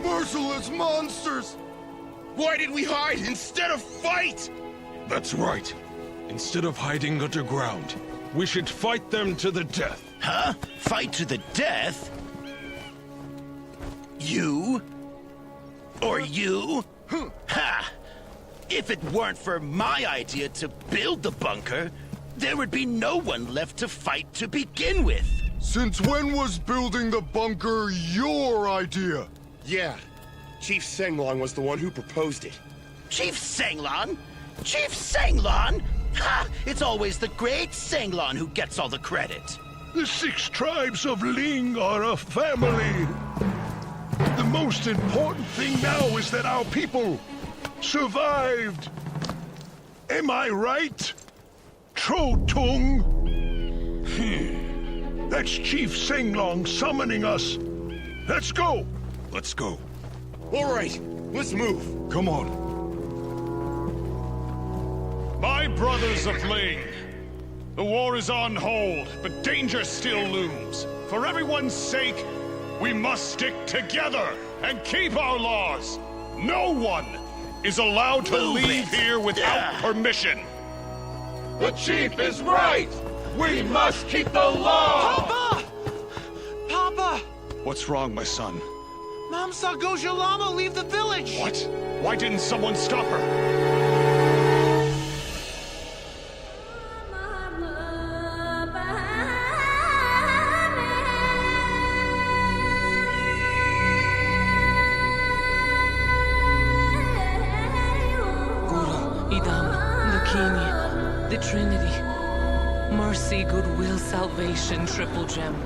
Merciless monsters! Why did we hide instead of fight? That's right. Instead of hiding underground, we should fight them to the death. Huh? Fight to the death? You? Or you? Ha! If it weren't for my idea to build the bunker, there would be no one left to fight to begin with. Since when was building the bunker your idea? Yeah. Chief Senglong was the one who proposed it. Chief Senglon? Chief Senglon? Ha! It's always the great Senglon who gets all the credit. The 6 tribes of Ling are a family. The most important thing now is that our people survived. Am I right? Trotung? That's Chief Senglong summoning us. Let's go. Let's go. All right, let's move. Come on. My brothers of Ling, the war is on hold, but danger still looms. For everyone's sake, we must stick together and keep our laws. No one is allowed to leave here without permission. The chief is right. We must keep the law. Papa! Papa! What's wrong, my son? Mom saw Goja Llama leave the village! What? Why didn't someone stop her? The Trinity. Mercy, goodwill, salvation, triple gem.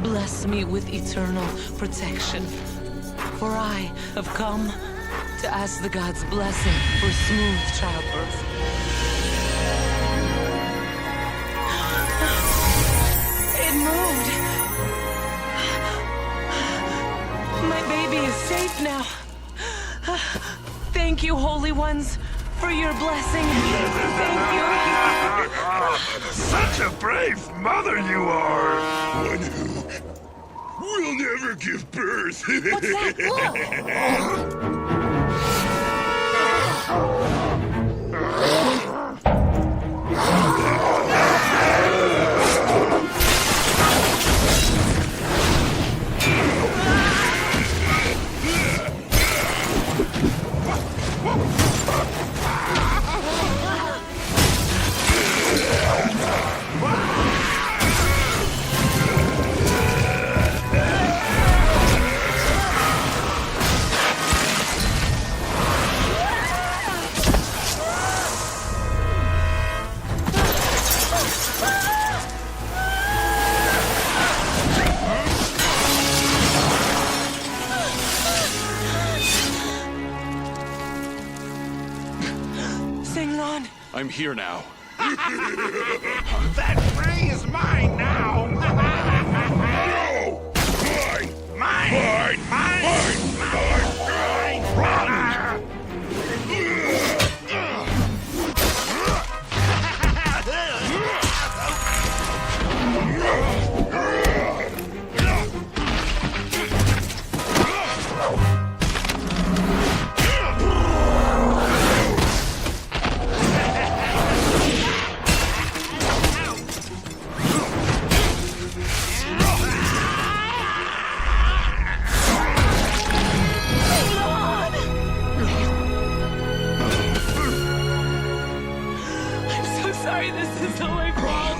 Bless me with eternal protection. For I have come to ask the gods' blessing for smooth childbirth. It moved. My baby is safe now. Thank you, holy ones, for your blessing. Thank you. Such a brave mother you are. One who will never give birth. What's that? I'm here now. That ray is mine now! No! Mine! Mine! Mine! Mine! Run! Sorry, this is all my fault.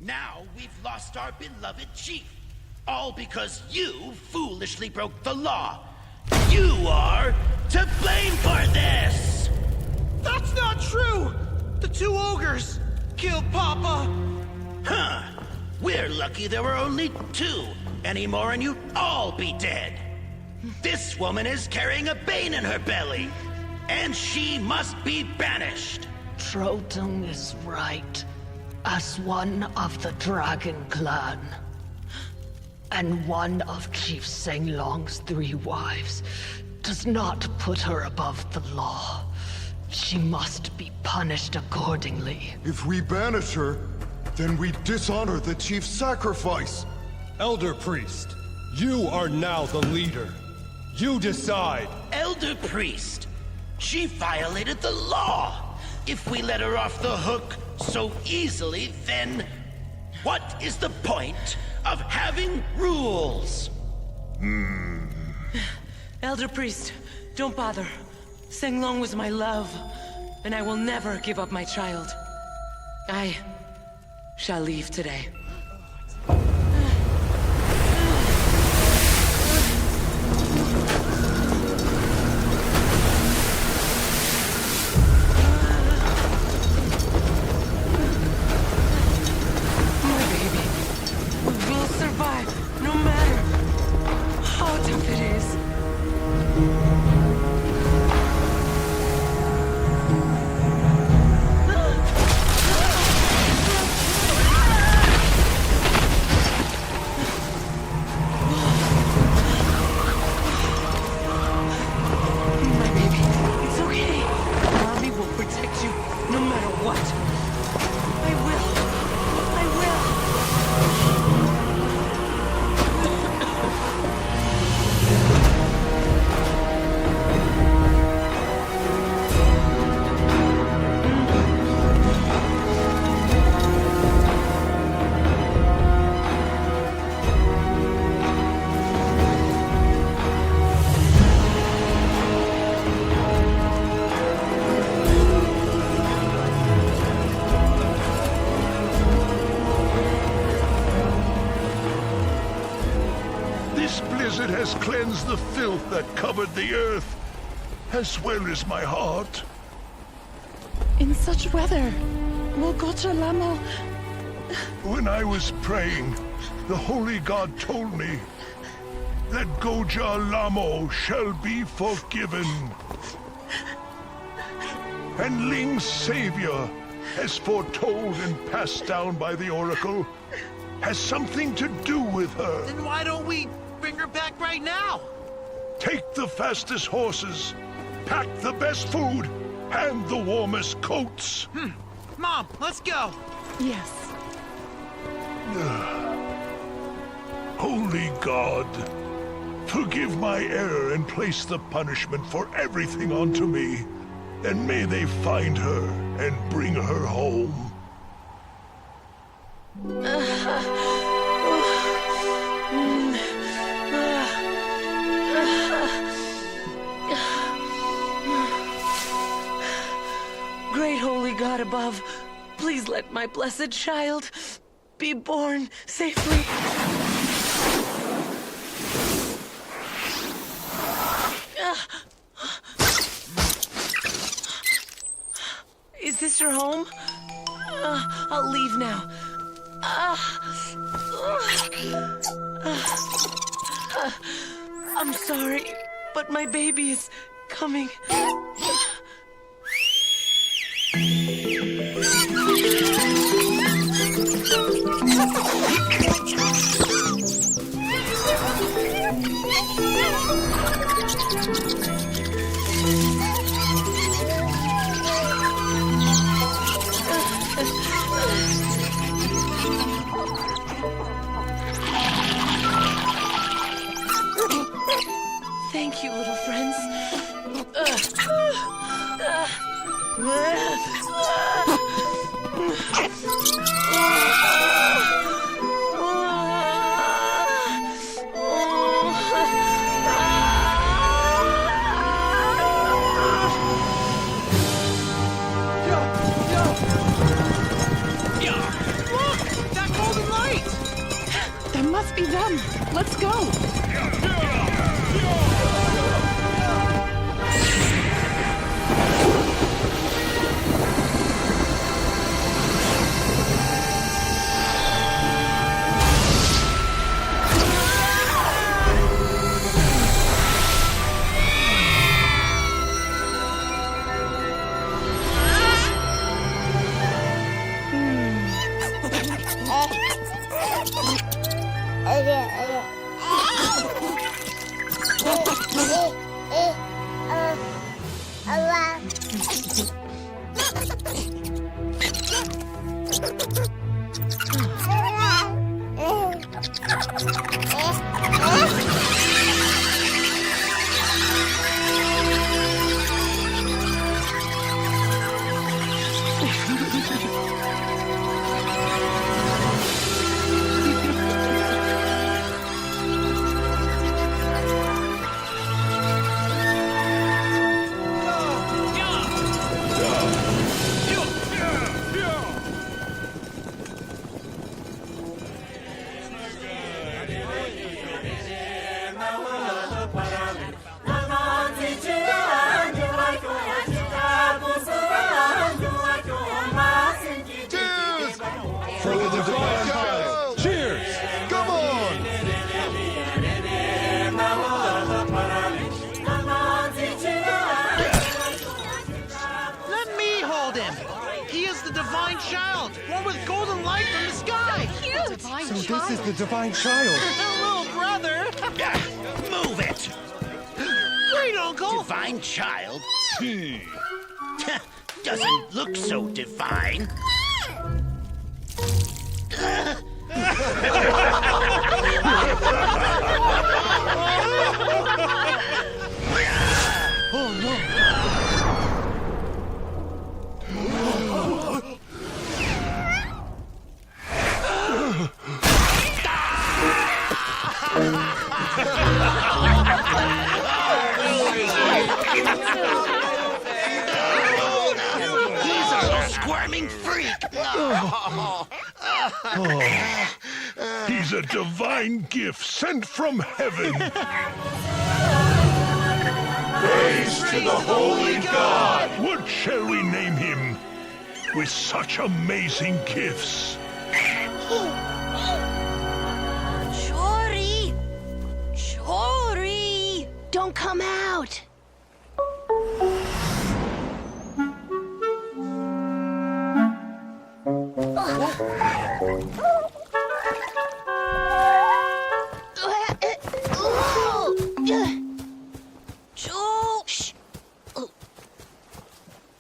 Now we've lost our beloved chief. All because you foolishly broke the law. You are... 2 ogres killed Papa. Huh. We're lucky there were only 2. Any more and you'd all be dead. This woman is carrying a bane in her belly. And she must be banished. Trotung is right. As one of the Dragon Clan, and one of Chief Senglong's 3 wives, does not put her above the law. She must be punished accordingly. If we banish her, then we dishonor the chief's sacrifice. Elder Priest, you are now the leader. You decide. Elder Priest, she violated the law. If we let her off the hook so easily, then what is the point of having rules? Elder Priest, don't bother. Senglong was my love, and I will never give up my child. I shall leave today. It has cleansed the filth that covered the earth, as well as my heart. In such weather, will Gocha Lamo... When I was praying, the holy god told me that Goja Lamo shall be forgiven. And Ling's savior, as foretold and passed down by the oracle, has something to do with her. Then why don't we bring her back right now? Take the fastest horses, pack the best food, and the warmest coats. Mom, let's go. Yes. Holy God, forgive my error and place the punishment for everything onto me, and may they find her and bring her home. Great holy God above, please let my blessed child be born safely. Is this your home? I'll leave now. I'm sorry, but my baby is coming. Thank you, little friends. That golden light! That must be them. Let's go. So this is the divine child. Little brother! Move it! Great, Uncle! Divine child? Doesn't look so divine. He's a squirming freak. He's a divine gift sent from heaven. Praise to the holy God! What shall we name him? With such amazing gifts. Chori! Chori! Don't come out!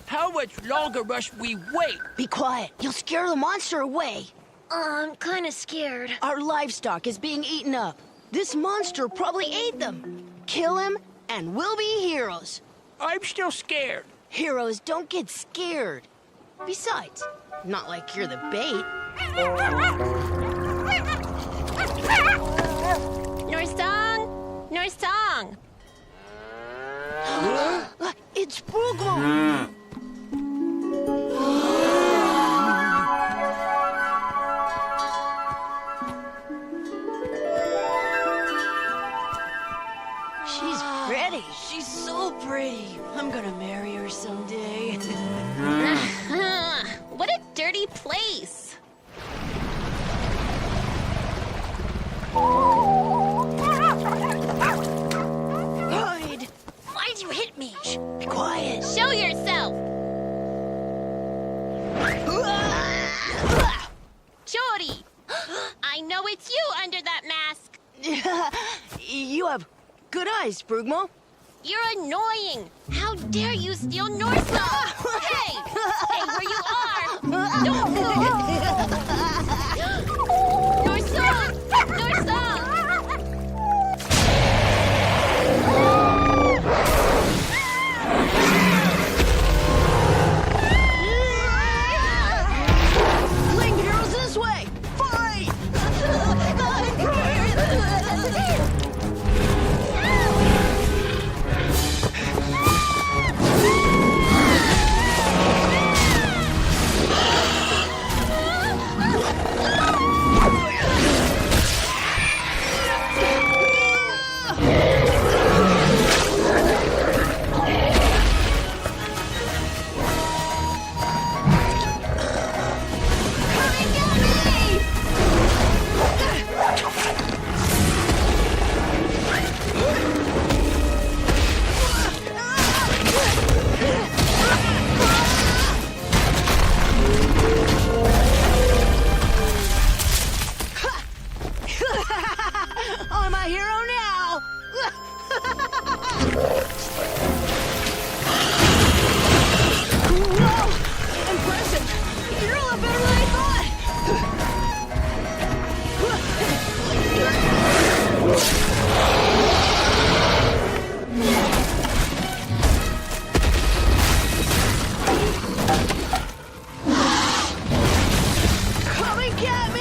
How much longer must we wait? Be quiet. You'll scare the monster away. I'm kinda scared. Our livestock is being eaten up. This monster probably ate them. Kill him, and we'll be heroes. I'm still scared. Heroes don't get scared. Besides, not like you're the bait. Norstong! Norstong! It's Brugmo! She's pretty. She's so pretty. I'm gonna marry her someday. What a dirty place. Hide! Why'd you hit me? Shh, be quiet. Show yourself. Chori! I know it's you under that mask. You have good eyes, Brugmo. You're annoying. How dare you steal Norstong? Hey! Stay where you are. Don't move. Norstong! Norstong! Link heroes this way! Fight! I'm a hero now! Whoa! Impressive! You're a lot better than I thought! Come and get me!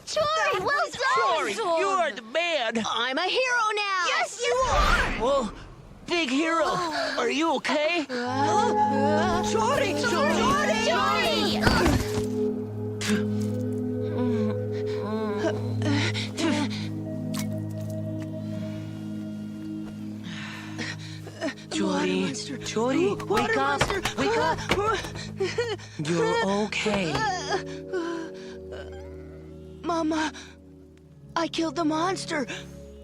Chori, well done! Chori, you are the man. I'm a hero now! Yes, you are! Well, big hero, are you okay? Chori! Chori! Chori, Chori, wake up! Wake up! You're okay. Mama, I killed the monster.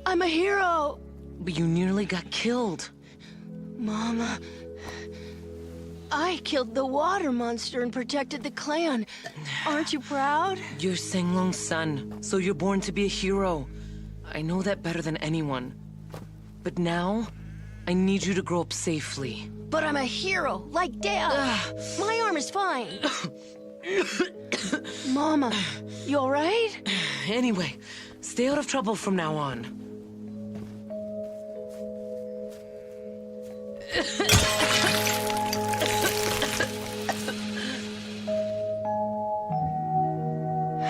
I'm a hero. But you nearly got killed. Mama, I killed the water monster and protected the clan. Aren't you proud? You're Senglong's son, so you're born to be a hero. I know that better than anyone. But now, I need you to grow up safely. But I'm a hero, like Dad. My arm is fine. Mama, you all right? Anyway, stay out of trouble from now on.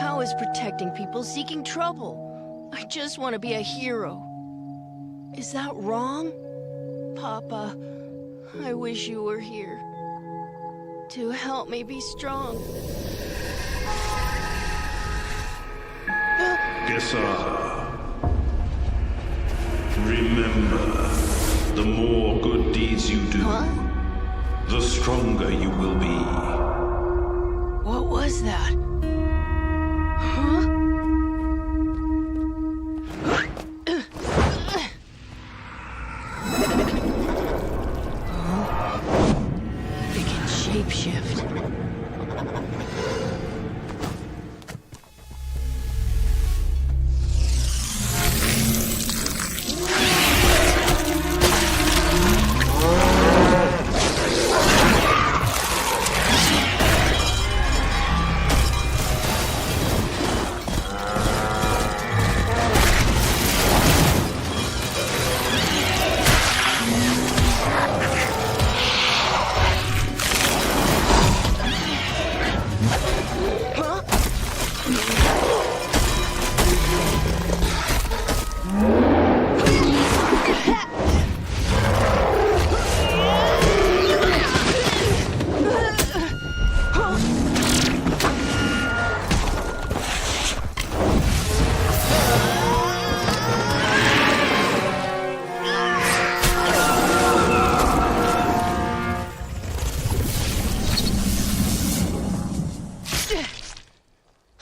How is protecting people seeking trouble? I just want to be a hero. Is that wrong? Papa, I wish you were here to help me be strong. Gesar. Remember, the more good deeds you do, the stronger you will be. What was that? Huh? It can shapeshift.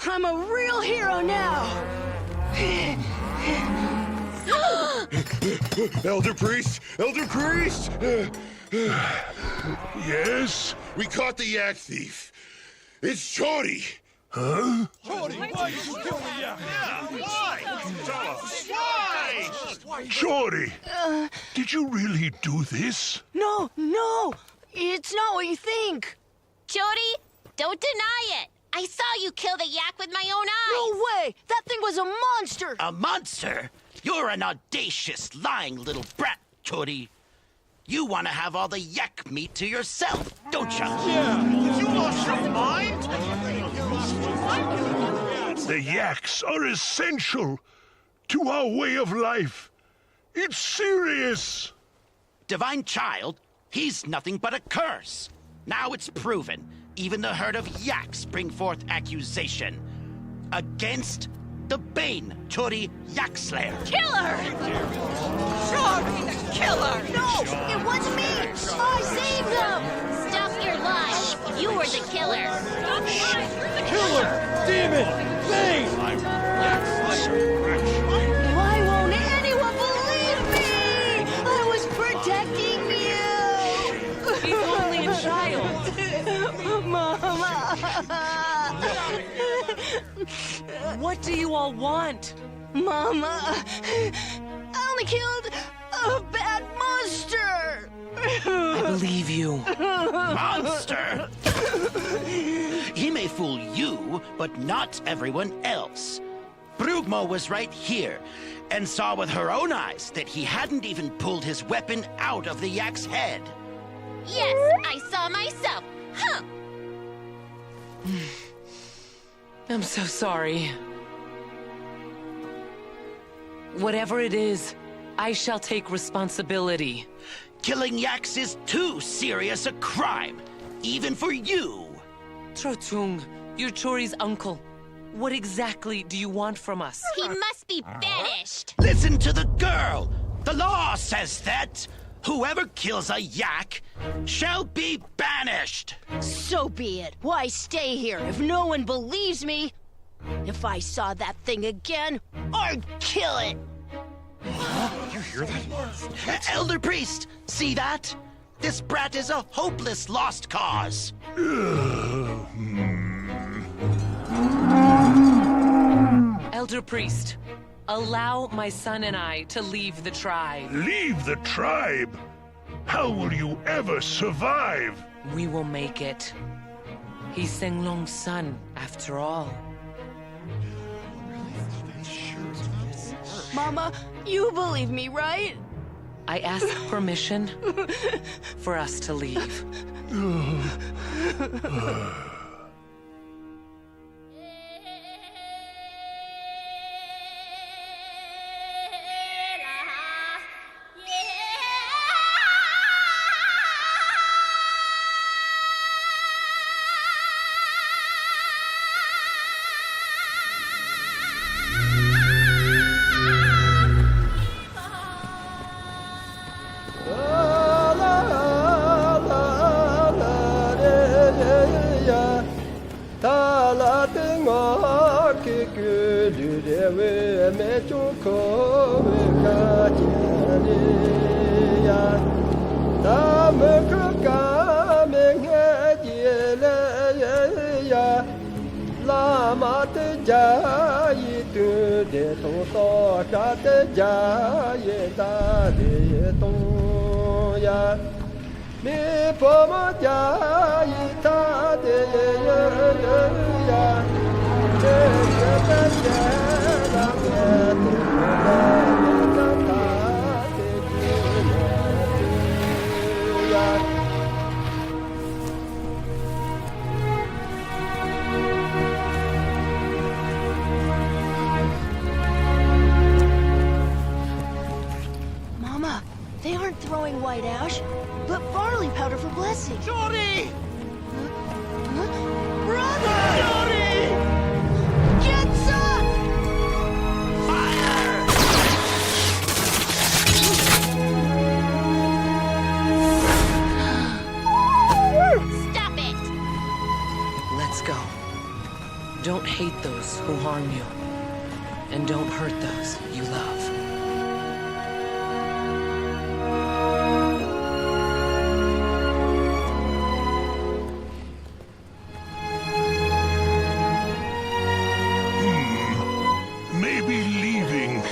I'm a real hero now! Elder Priest! Elder Priest! Yes? We caught the yak thief. It's Chori. Huh? Chori, did you really do this? No, no! It's not what you think! Jody, don't deny it. I saw you kill the yak with my own eyes. No way! That thing was a monster! A monster? You're an audacious, lying little brat, Chori. You want to have all the yak meat to yourself, don't you? Yeah, you lost your mind? The yaks are essential to our way of life. It's serious. Divine Child, he's nothing but a curse. Now it's proven. Even the herd of yaks bring forth accusation against the Bane, Chori Yakslayer. Killer! Chori the killer! No! It wasn't me! I saved them! Stop your lies. You were the killer. Killer! Demon! Bane! Why won't anyone believe me? I was protecting you! He's only a child. Mama! What do you all want? Mama! I only killed a bad monster! I believe you. Monster? He may fool you, but not everyone else. Brugmo was right here and saw with her own eyes that he hadn't even pulled his weapon out of the yak's head. Yes, I saw myself. Huh. I'm so sorry. Whatever it is, I shall take responsibility. Killing yaks is too serious a crime, even for you. Trotung, you're Chori's uncle. What exactly do you want from us? He must be banished. Listen to the girl. The law says that. Whoever kills a yak shall be banished. So be it. Why stay here if no one believes me? If I saw that thing again, I'd kill it. You hear that? Elder Priest, see that? This brat is a hopeless lost cause. Elder Priest, allow my son and I to leave the tribe. Leave the tribe? How will you ever survive? We will make it. He's Senglong's son, after all. Mama, you believe me, right? I ask permission for us to leave. Mama, they aren't throwing white ash, but barley powder for blessing. Jory! Brother! Jory! Gesar! Fire! Stop it! Let's go. Don't hate those who harm you. And don't hurt those you love. Maybe leaving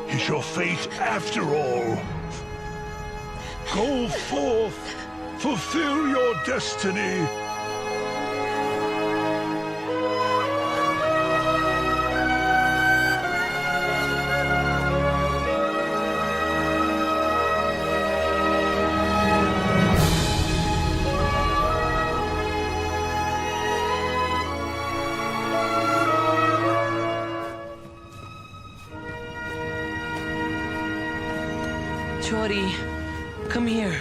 is your fate after all. Go forth, fulfill your destiny. Chori, come here.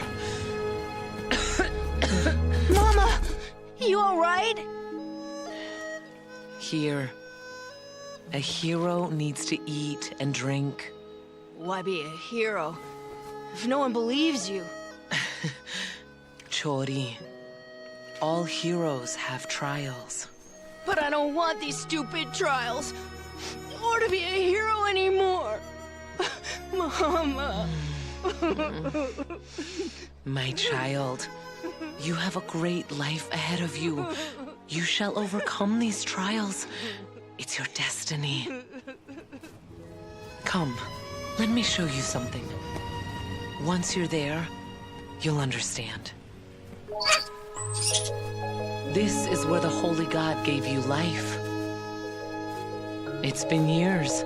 Mama, you all right? Here. A hero needs to eat and drink. Why be a hero if no one believes you? Chori, all heroes have trials. But I don't want these stupid trials, or to be a hero anymore. Mama. My child, you have a great life ahead of you. You shall overcome these trials. It's your destiny. Come, let me show you something. Once you're there, you'll understand. This is where the Holy God gave you life. It's been years,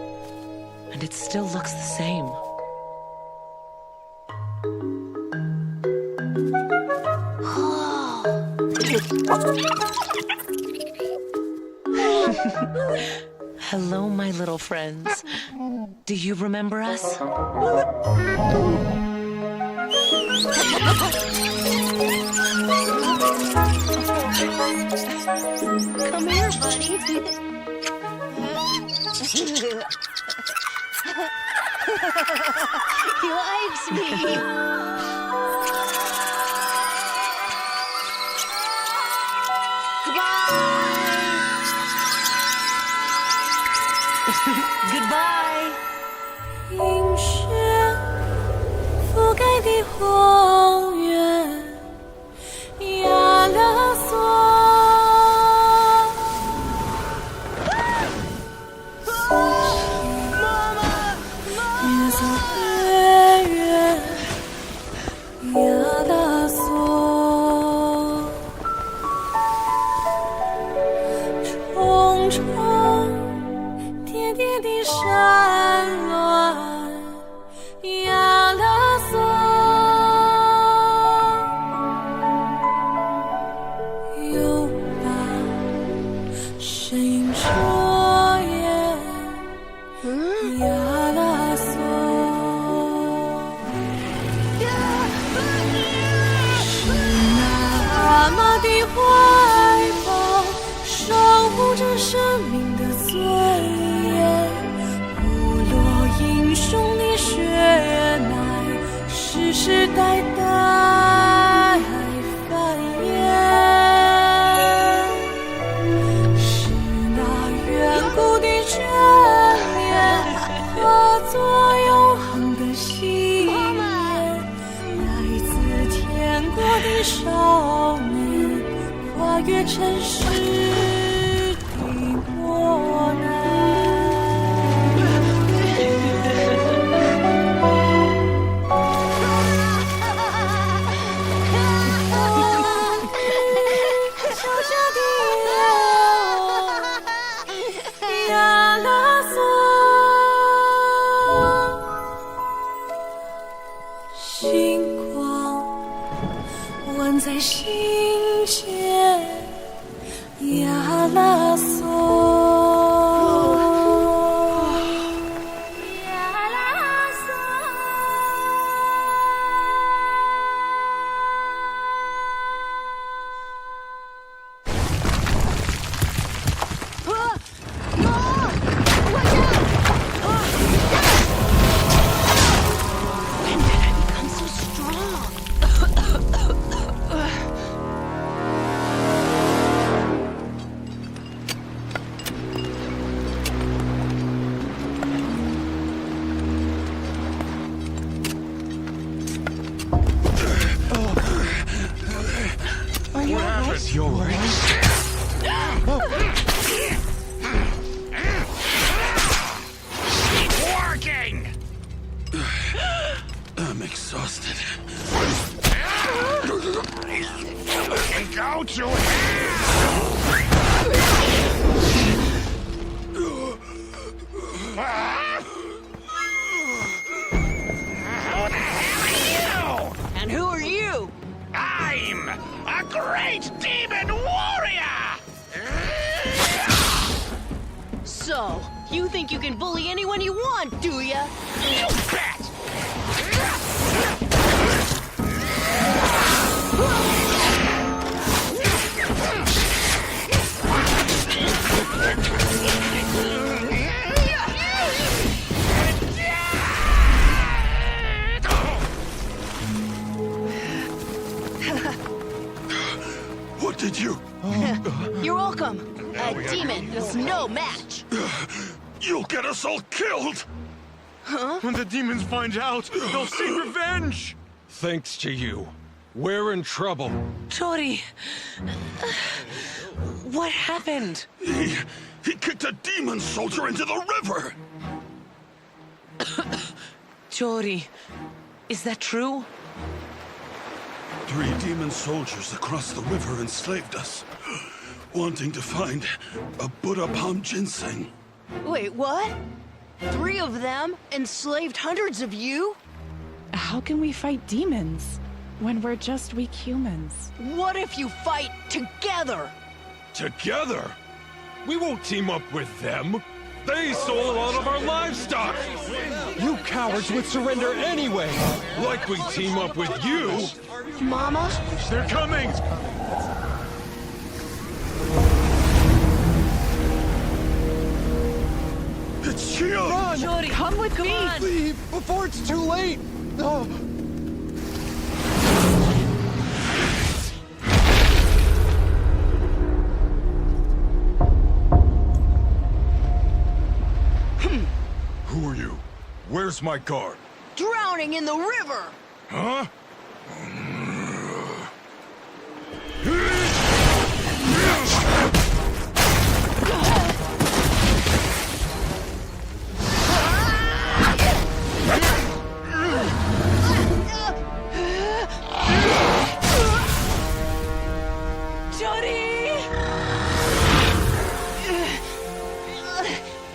and it still looks the same. Hello, my little friends. Do you remember us? Come here, buddy. He likes me. 怀抱，守护着生命的尊严。部落英雄的血脉，世世代代繁衍。是那远古的眷恋，化作永恒的信念。来自天国的少年，跨越尘世的磨难。小小的亚拉索，星光万在心间，亚拉索。When did I become so strong? Are you alright? You're Working! I'm exhausted. Go to And who are you? I'm a great demon warrior! So, you think you can bully anyone you want, do ya? You bet! What did you... You're welcome. A demon is no match. You'll get us all killed! Huh? When the demons find out, they'll seek revenge! Thanks to you, we're in trouble. Tori, what happened? He kicked a demon soldier into the river! Tori, is that true? 3 demon soldiers across the river enslaved us, wanting to find a Buddha palm ginseng. Wait, what? 3 of them enslaved hundreds of you? How can we fight demons when we're just weak humans? What if you fight together? Together? We won't team up with them. They stole a lot of our livestock! You cowards would surrender anyway! Like we team up with you! Mama? They're coming! It's Chia! Run! Jody, Come with me! on. Leave before it's too late! Oh. Who are you? Where's my guard? Drowning in the river! Huh?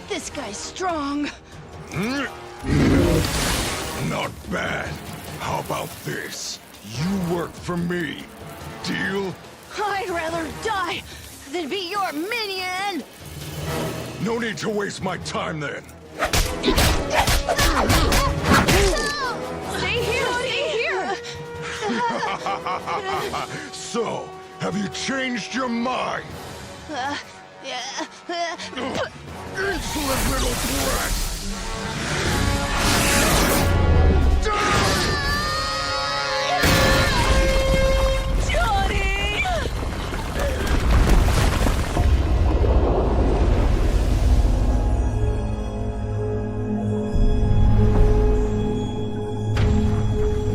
This guy's strong. Not bad. How about this? You work for me. Deal? I'd rather die than be your minion! No need to waste my time then. Stay here! Stay here! So, Have you changed your mind? Insolent little brat!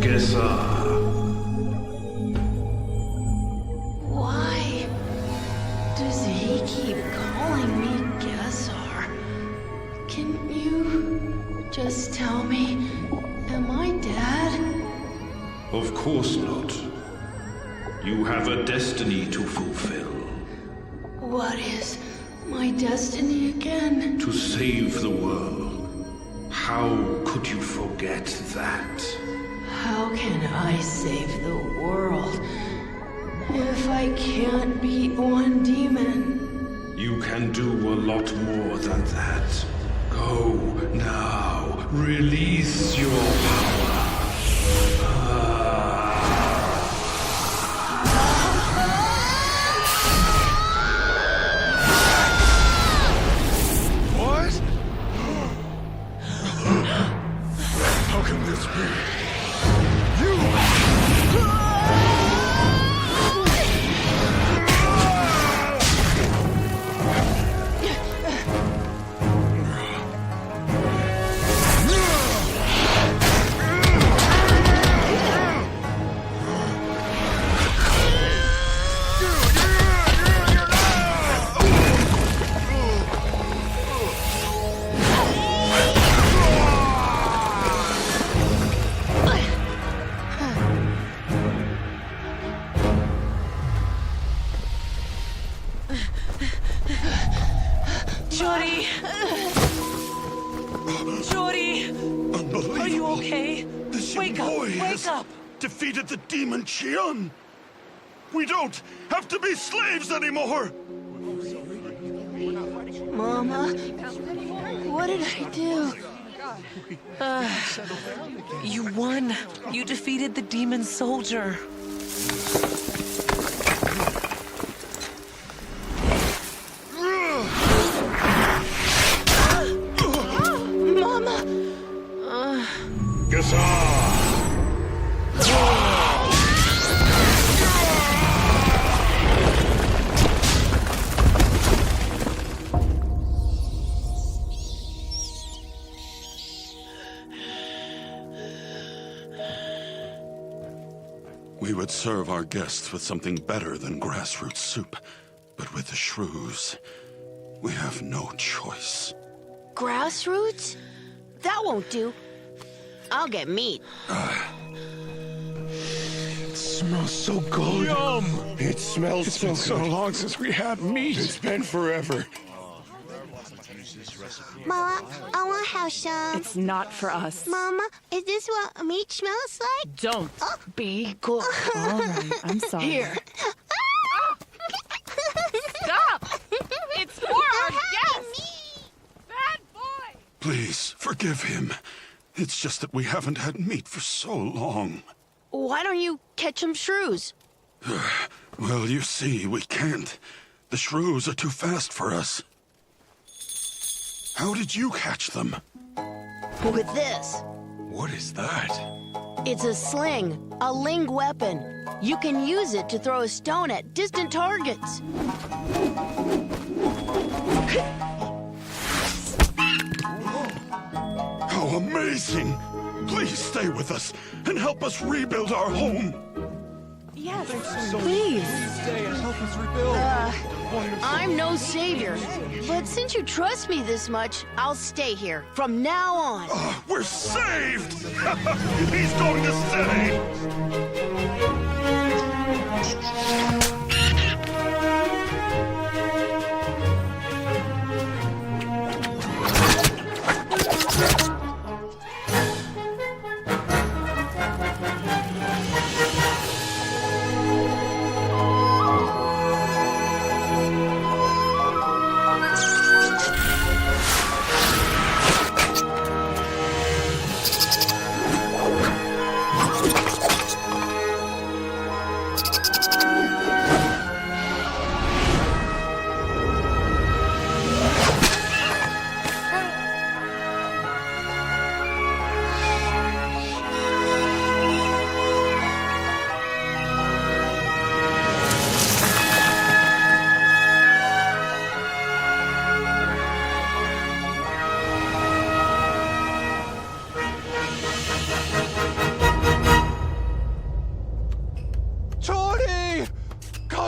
Gesar. Why does he keep calling me Gesar? Can you just tell me, am I dead? Of course not. You have a destiny to fulfill. What is my destiny again? To save the world. How could you forget that? How can I save the world if I can't beat one demon? You can do a lot more than that. Go now. Release your power. What? How can this be? Jody! Jody! Unbelievable. Are you okay? This Wake young up! boy Wake has up! defeated the demon Chion. We don't have to be slaves anymore. Mama, what did I do? You won. You defeated the demon soldier. Mama! Gesar! We would serve our guests with something better than grassroots soup. But with the shrews, we have no choice. Grassroots? That won't do. I'll get meat. It smells so good. Yum! It smells It's been so long since we had meat. It's been forever. Mama, I want to have some. It's not for us. Mama, is this what meat smells like? Don't be good. All right, I'm sorry. Here. Stop! It's for our guests! Bad boy! Please, forgive him. It's just that we haven't had meat for so long. Why don't you catch some shrews? Well, you see, we can't. The shrews are too fast for us. How did you catch them? With this. What is that? It's a sling, a ling weapon. You can use it to throw a stone at distant targets. How amazing! Please stay with us and help us rebuild our home. Yes, please. Stay and help us rebuild. I'm no savior, but since you trust me this much, I'll stay here from now on. We're saved! He's going to stay!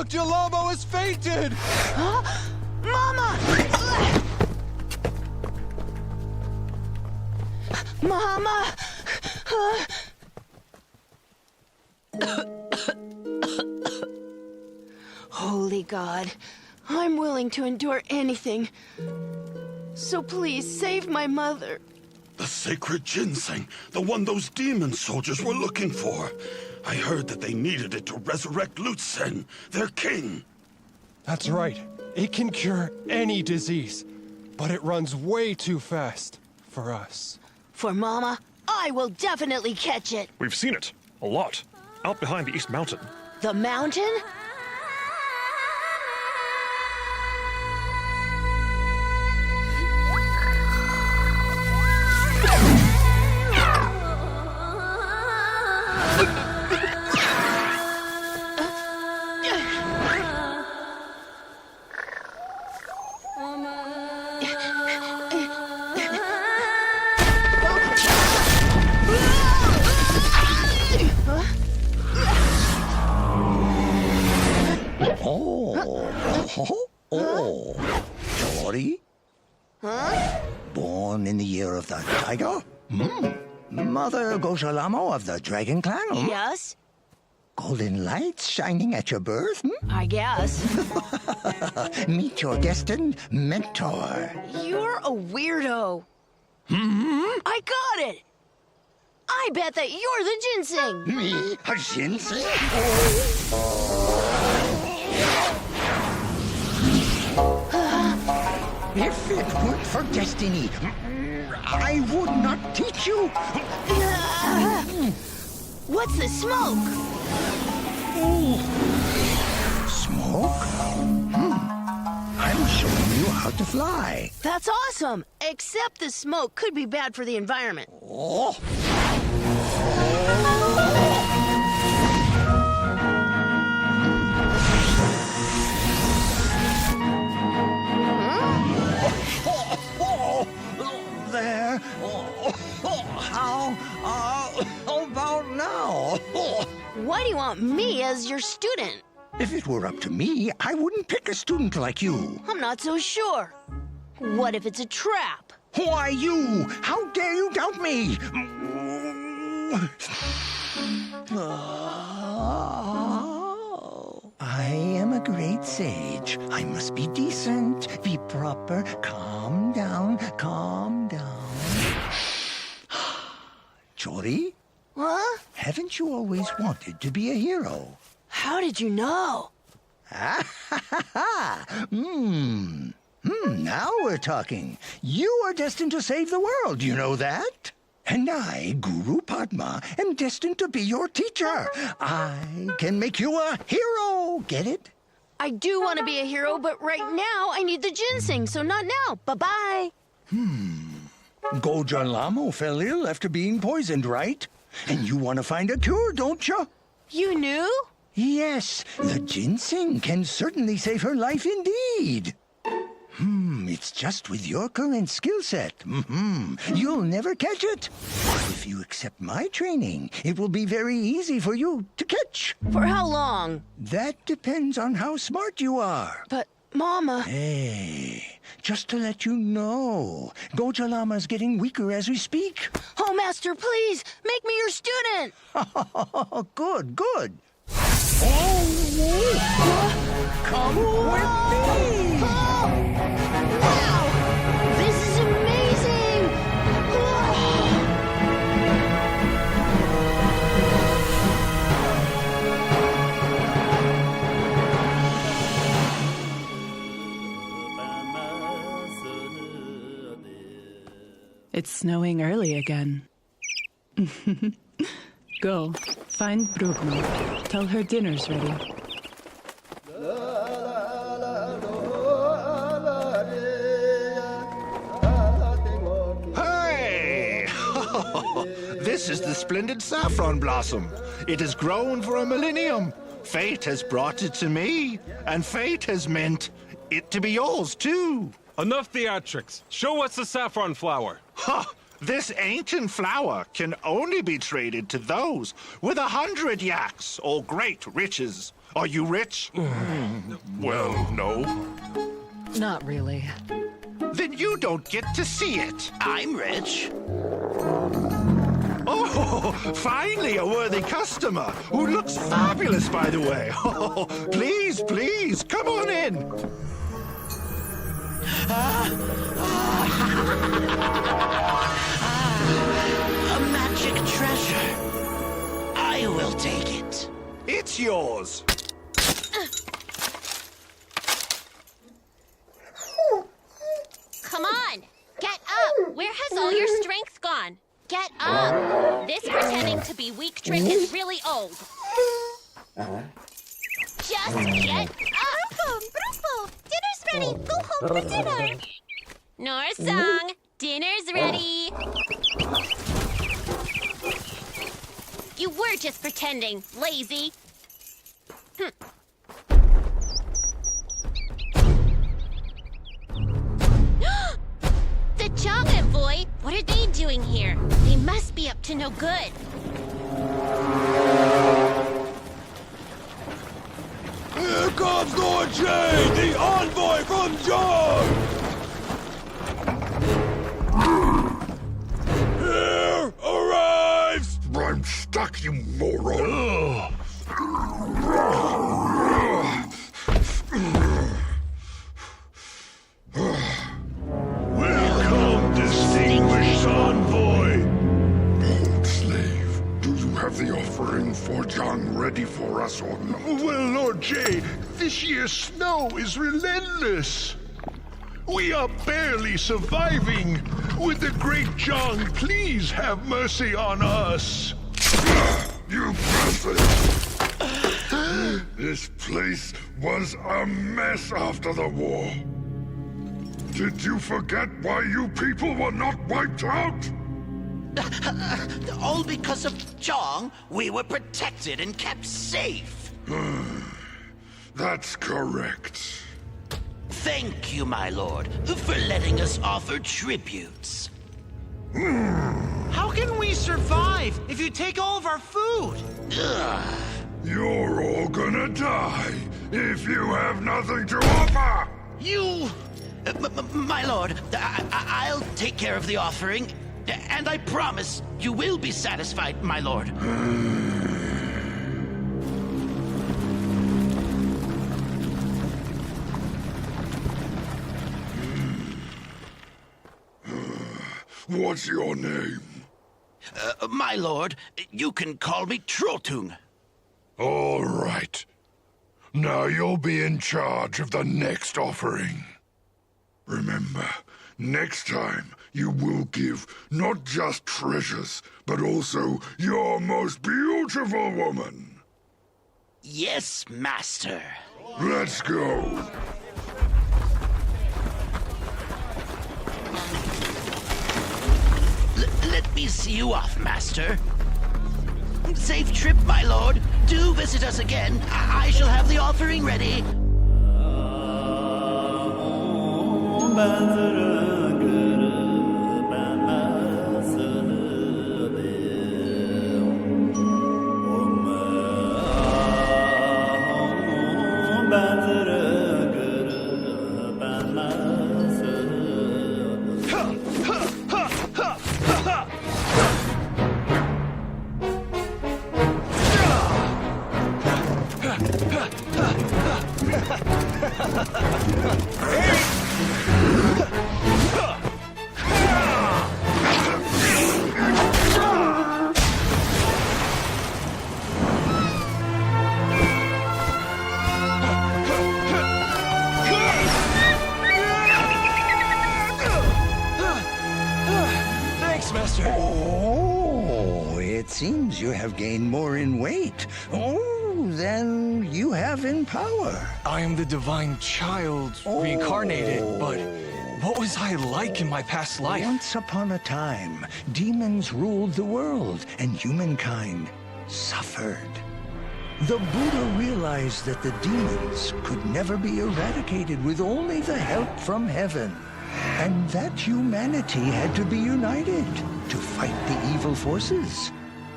Jalamo has fainted! Mama! Mama! Holy God, I'm willing to endure anything. So please save my mother. The sacred ginseng, the one those demon soldiers were looking for. I heard that they needed it to resurrect Lutzen, their king. That's right. It can cure any disease, but it runs way too fast for us. For Mama, I will definitely catch it. We've seen it. A lot. Out behind the East Mountain. The mountain? Jory? Huh? Born in the year of the tiger? Mother Goshalamo of the Dragon Clan? Yes? Golden lights shining at your birth? I guess. Meet your destined mentor. You're a weirdo. I got it! I bet that you're the ginseng! Me? A ginseng? If it weren't for destiny, I would not teach you. What's the smoke? Smoke? I'm showing you how to fly. That's awesome! Except the smoke could be bad for the environment. Oh. There. How about now? Why do you want me as your student? If it were up to me, I wouldn't pick a student like you. I'm not so sure. What if it's a trap? Why, you? How dare you doubt me? I am a great sage. I must be decent, be proper. Calm down, calm down. Jory? Huh? Haven't you always wanted to be a hero? How did you know? Now we're talking. You are destined to save the world, you know that? And I, Guru Padma, am destined to be your teacher. I can make you a hero, get it? I do want to be a hero, but right now I need the ginseng, so not now. Bye-bye. Goja Lamo fell ill after being poisoned, right? And you want to find a cure, don't you? You knew? Yes, the ginseng can certainly save her life indeed. It's just with your current skill set. You'll never catch it. But if you accept my training, it will be very easy for you to catch. For how long? That depends on how smart you are. But, Mama... Hey, just to let you know, Goja Lama's getting weaker as we speak. Oh, Master, please, make me your student! Good, good. Come with me! Wow! This is amazing! It's snowing early again. Go, find Brugno. Tell her dinner's ready. Hey! This is the splendid saffron blossom. It has grown for a millennium. Fate has brought it to me, and fate has meant it to be yours, too. Enough theatrics. Show us the saffron flower. Ha! This ancient flower can only be traded to those with 100 yaks or great riches. Are you rich? Well, no. Not really. Then you don't get to see it. I'm rich. Oh, finally a worthy customer who looks fabulous, by the way. Oh, please, please, come on in. A magic treasure. I will take it. It's yours. Come on! Get up! Where has all your strength gone? Get up! This pretending to be weak trick is really old. Just get up! Brupo! Dinner's ready! Go home for dinner! Norsong! Dinner's ready! You were just pretending, lazy. The Jong Envoy? What are they doing here? They must be up to no good. Here comes Lord Jay, the envoy from Jong! Here arrives... I'm stuck, you moron. Welcome, distinguished envoy. Old slave, do you have the offering for Jang ready for us or not? Well, Lord Jay, this year's snow is relentless. We are barely surviving. Would the great Jang please have mercy on us? You bastard! This place was a mess after the war. Did you forget why you people were not wiped out? All because of Jong, we were protected and kept safe. That's correct. Thank you, my lord, for letting us offer tributes. How can we survive if you take all of our food? You're all gonna die if you have nothing to offer! You... my lord, I'll take care of the offering, and I promise you will be satisfied, my lord. What's your name? My lord, you can call me Trotung. All right. Now you'll be in charge of the next offering. Remember, next time you will give not just treasures, but also your most beautiful woman. Yes, master. Let's go. Let me see you off, master. Safe trip, my lord. Do visit us again. I shall have the offering ready. Thanks, Master. Oh, it seems you have gained more in weight. Oh, than you have in power. I am the divine child reincarnated, but what was I like in my past life? Once upon a time, demons ruled the world, and humankind suffered. The Buddha realized that the demons could never be eradicated with only the help from heaven. And that humanity had to be united to fight the evil forces.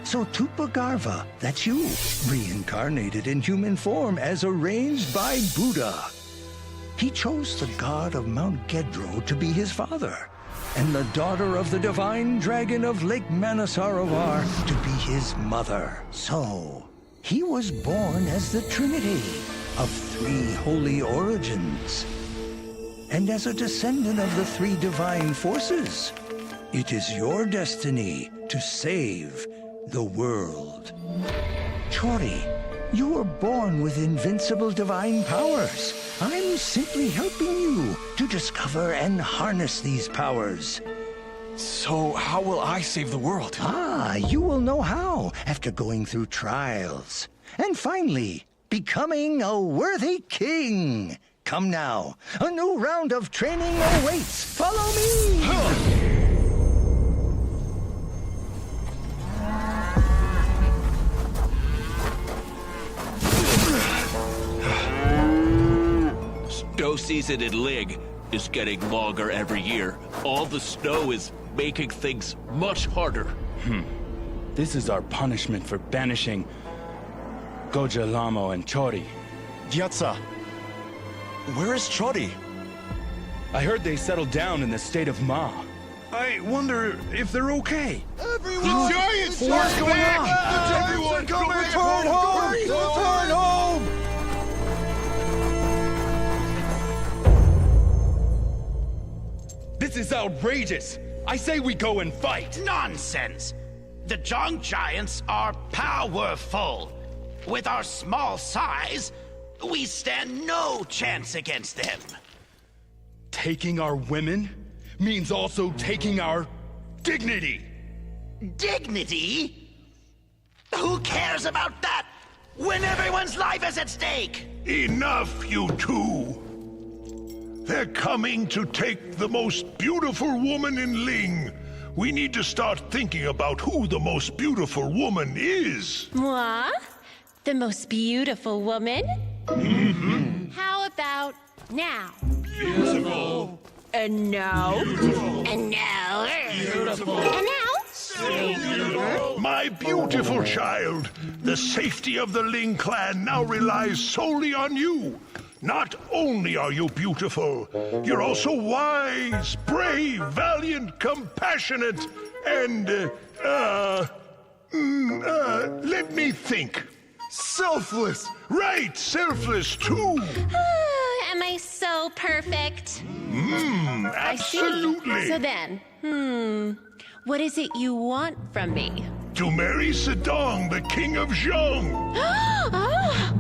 So Tupagarva, that's you, reincarnated in human form as arranged by Buddha. He chose the god of Mount Gedro to be his father, and the daughter of the divine dragon of Lake Manasaravar to be his mother. So, he was born as the Trinity of three holy origins. And as a descendant of the three divine forces, it is your destiny to save the world. Chori, you were born with invincible divine powers. I'm simply helping you to discover and harness these powers. So how will I save the world? You will know how after going through trials. And finally, becoming a worthy king. Come now, a new round of training awaits. Follow me! Snow season in Ling is getting longer every year. All the snow is making things much harder. This is our punishment for banishing Goja Lamo and Chori. Gyatso, where is Chori? I heard they settled down in the state of Ma. I wonder if they're okay. Everyone! The giants What's are going back! on? Everyone, Come back return home! Return home! This is outrageous! I say we go and fight! Nonsense! The Zhang giants are powerful. With our small size, we stand no chance against them. Taking our women means also taking our dignity! Dignity? Who cares about that when everyone's life is at stake? Enough, you two! They're coming to take the most beautiful woman in Ling. We need to start thinking about who the most beautiful woman is. Moi? The most beautiful woman? Mm-hmm. How about now? Beautiful. And now? Beautiful. And now? Beautiful. And now? My beautiful child, the safety of the Ling clan now relies solely on you. Not only are you beautiful, you're also wise, brave, valiant, compassionate, and, let me think. Selfless! Right, selfless too! Am I so perfect? Absolutely! I see. So then, what is it you want from me? To marry Sedong, the king of Zhong! Ah!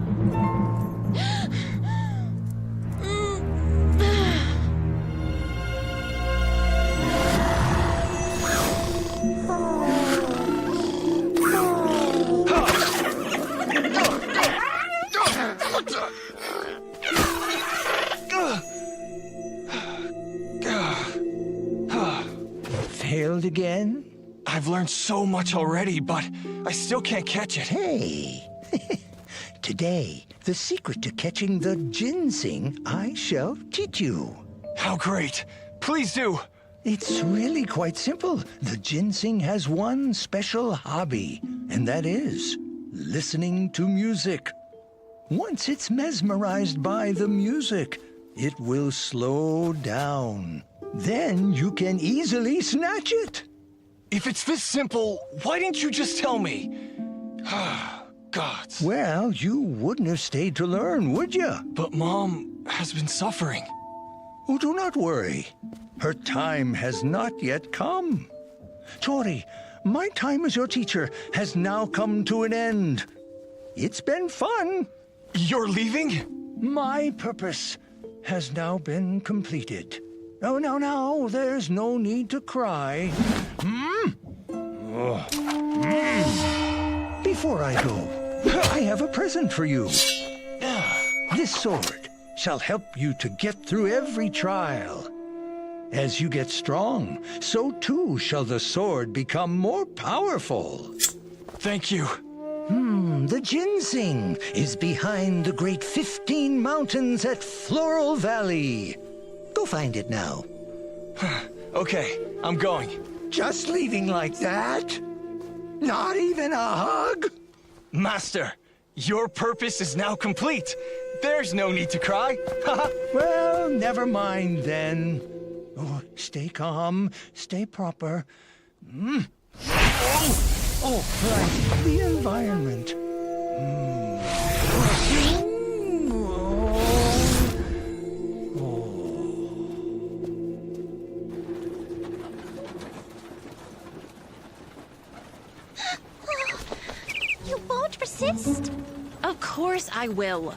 Failed again? I've learned so much already, but I still can't catch it. Hey! Today, the secret to catching the ginseng I shall teach you. How great! Please do! It's really quite simple. The ginseng has one special hobby, and that is listening to music. Once it's mesmerized by the music, it will slow down. Then you can easily snatch it. If it's this simple, why didn't you just tell me? Gods. Well, you wouldn't have stayed to learn, would you? But Mom has been suffering. Oh, do not worry. Her time has not yet come. Chori, my time as your teacher has now come to an end. It's been fun. You're leaving? My purpose has now been completed. Oh, now, there's no need to cry. Before I go, I have a present for you. This sword shall help you to get through every trial. As you get strong, so too shall the sword become more powerful. Thank you. The ginseng is behind the great 15 mountains at Floral Valley. Go find it now. Okay, I'm going. Just leaving like that? Not even a hug? Master, your purpose is now complete. There's no need to cry. Well, never mind then. Oh, stay calm, stay proper. Oh, right, the environment. You won't resist? Of course I will.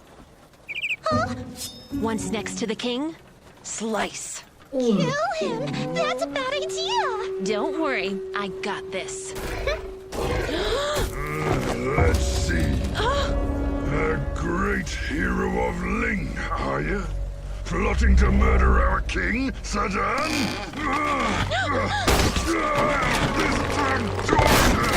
Huh? Once next to the king, slice. Kill him? That's a bad idea. Don't worry, I got this. Let's see. A great hero of Ling, are you? Plotting to murder our king, Sadan? This damn daughter!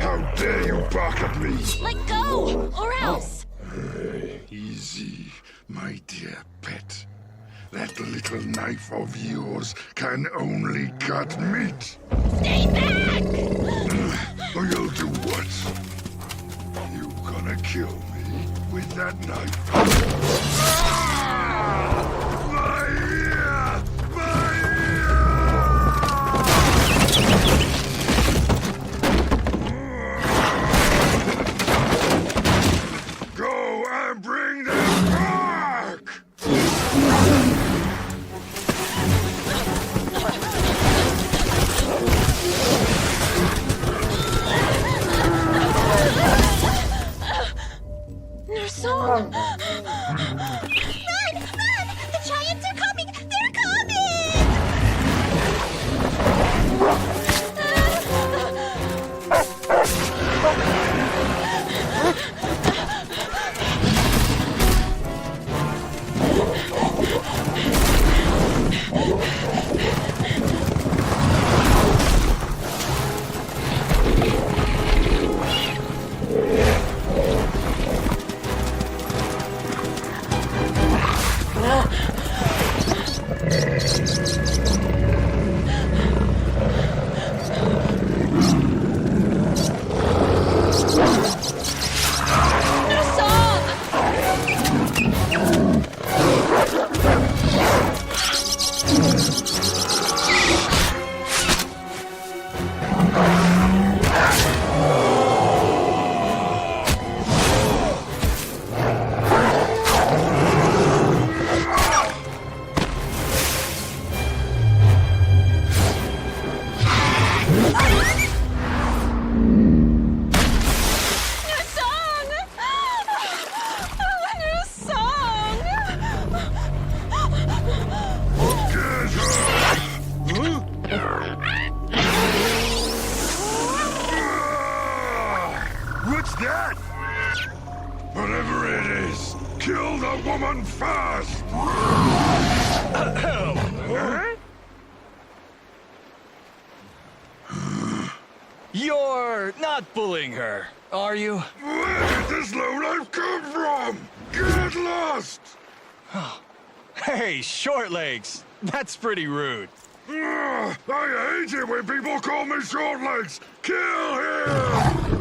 How dare you bark at me? Let go, or else. Easy, my dear pet. That little knife of yours can only cut meat. Stay back! Or you'll do what? You gonna kill me with that knife? My ear! My ear! Go and bring them back! Nursong! Run! Run! The giants are coming! They're What's that? Whatever it is, kill the woman fast! You're not bullying her, are you? Where did this lowlife come from? Get lost! Hey, short legs. That's pretty rude. I hate it when people call me short legs! Kill him!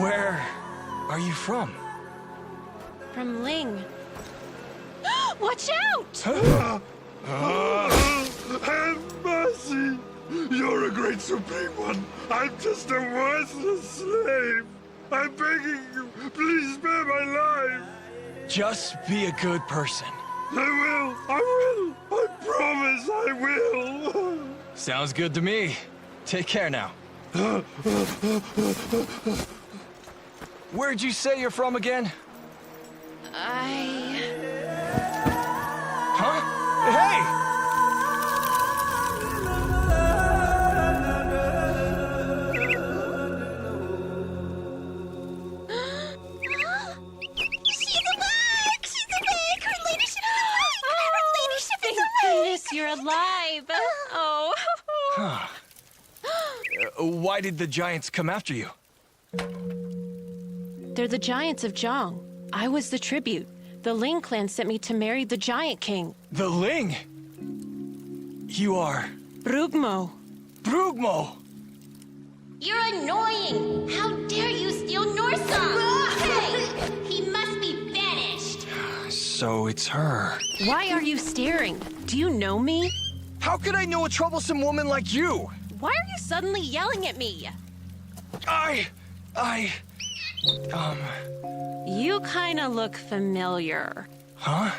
Where are you from? From Ling. Watch out! Have mercy! You're a great supreme one. I'm just a worthless slave. I'm begging you, please spare my life. Just be a good person. I will. I promise I will. Sounds good to me. Take care now. Where'd you say you're from again? Huh? Hey! alive! Oh. Why did the giants come after you? They're the giants of Zhang. I was the tribute. The Ling clan sent me to marry the giant king. The Ling? You are... Brugmo. Brugmo! You're annoying! How dare you steal Norsong? Hey! He must be banished! So it's her. Why are you staring? Do you know me? How could I know a troublesome woman like you? Why are you suddenly yelling at me? You kinda look familiar. Huh?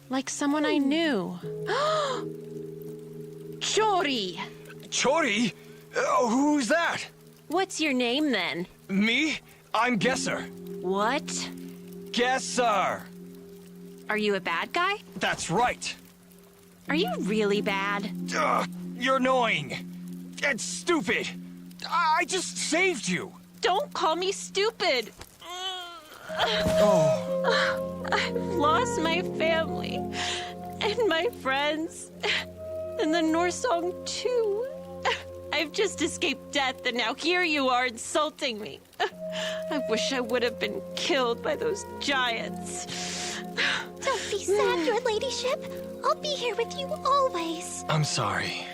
Like someone I knew. Chori! Chori? Who's that? What's your name then? Me? I'm Gesar. What? Gesar! Are you a bad guy? That's right. Are you really bad? You're annoying. And stupid. I just saved you. Don't call me stupid. Oh. I've lost my family and my friends and the Norsong too. I've just escaped death and now here you are insulting me. I wish I would have been killed by those giants. Don't be sad, your ladyship. I'll be here with you always. I'm sorry.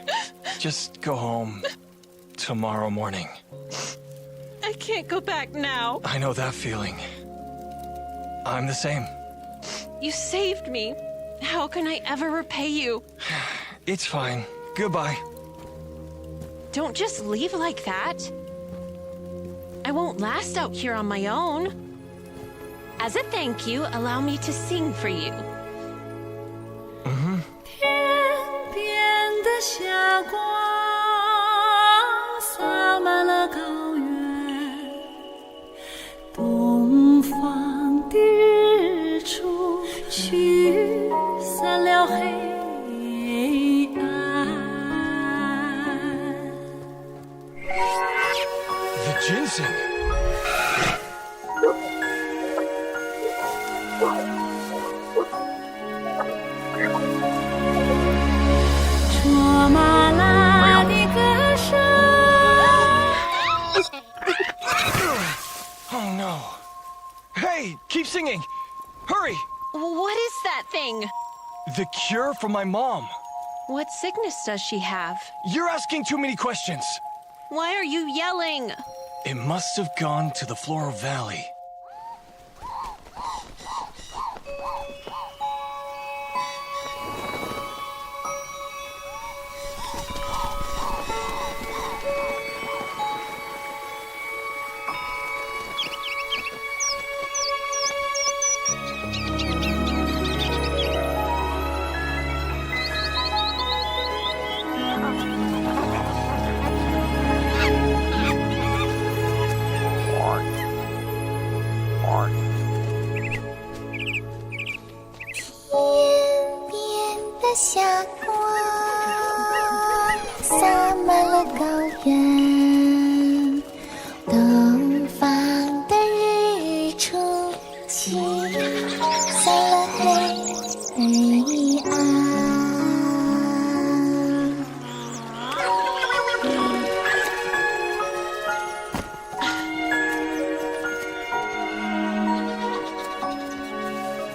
Just go home tomorrow morning. I can't go back now. I know that feeling. I'm the same. You saved me. How can I ever repay you? It's fine. Goodbye. Don't just leave like that. I won't last out here on my own. As a thank you, allow me to sing for you. 天边的霞光洒满了高原，东方的日出驱散了黑暗。The ginseng. Oh no. Hey, keep singing. Hurry. What is that thing? The cure for my mom. What sickness does she have? You're asking too many questions. Why are you yelling? It must have gone to the Floral Valley.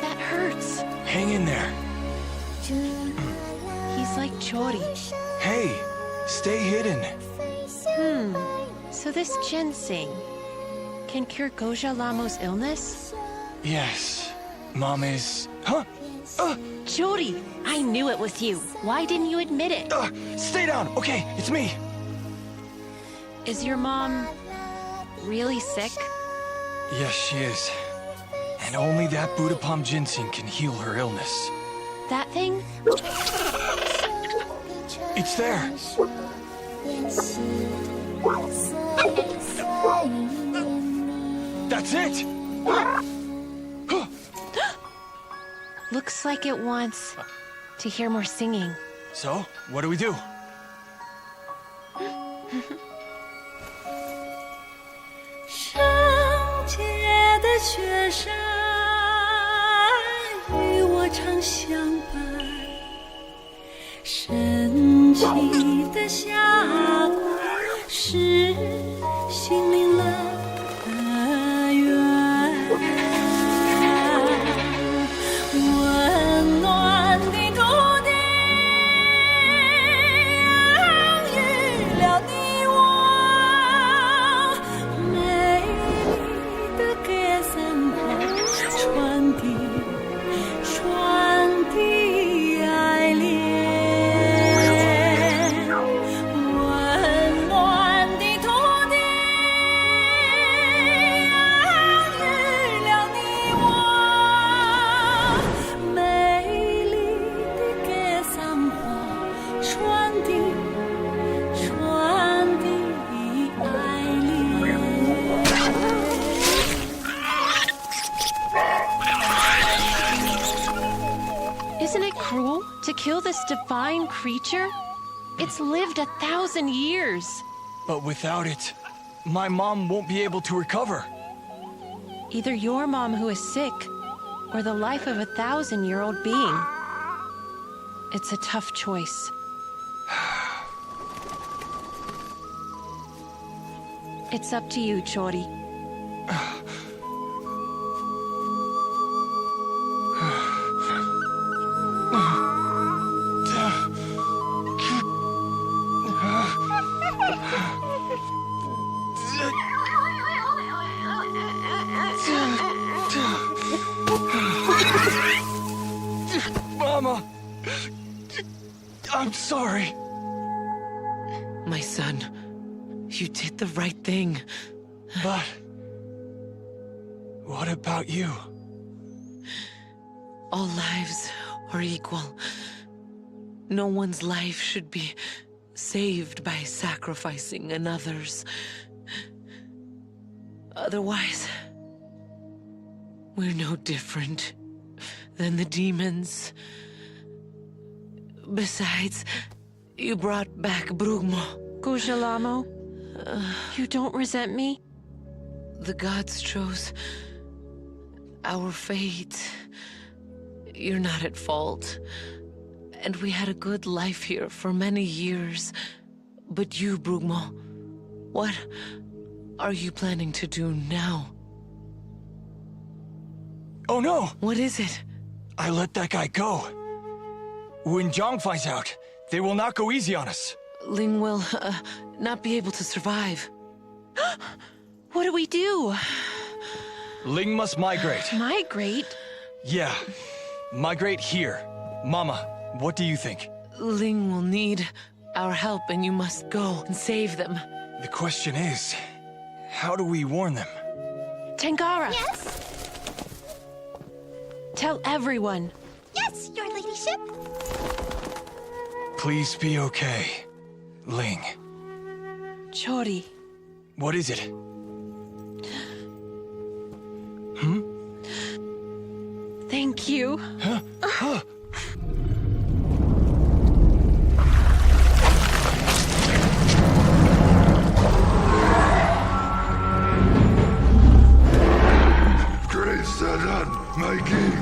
That hurts. Hang in there. He's like Chori. Hey, stay hidden. So this ginseng can cure Goja Lamo's illness? Yes. Mom is... Huh? Chori, I knew it was you. Why didn't you admit it? Stay down. Okay, it's me. Is your mom really sick? Yes, she is. And only that Budapam ginseng can heal her illness. That thing? It's there. That's it! Looks like it wants to hear more singing. So, what do we do? 圣洁的雪山与我常相伴，神奇的峡谷是心灵乐园，温暖的土地养育了你我，美丽的Gesar传递爱恋。Isn't it cruel to kill this divine creature? It's lived 1,000 years. But without it, my mom won't be able to recover. Either your mom who is sick, or the life of a 1,000-year-old being. It's a tough choice. It's up to you, Chori. Mama! I'm sorry. My son, you did the right thing. But what about you? All lives are equal. No one's life should be saved by sacrificing another's. Otherwise, we're no different than the demons. Besides, you brought back Brugmo. Gojalamo, you don't resent me? The gods chose our fate. You're not at fault. And we had a good life here for many years. But you, Brugmo, what are you planning to do now? Oh no! What is it? I let that guy go. When Zhang finds out, they will not go easy on us. Ling will not be able to survive. What do we do? Ling must migrate. Migrate? Yeah, migrate here. Mama, what do you think? Ling will need our help and you must go and save them. The question is, how do we warn them? Tangara! Yes? Tell everyone. Yes, your ladyship. Please be okay, Ling. Chori. What is it? Thank you. Huh? Great Sadan, my king.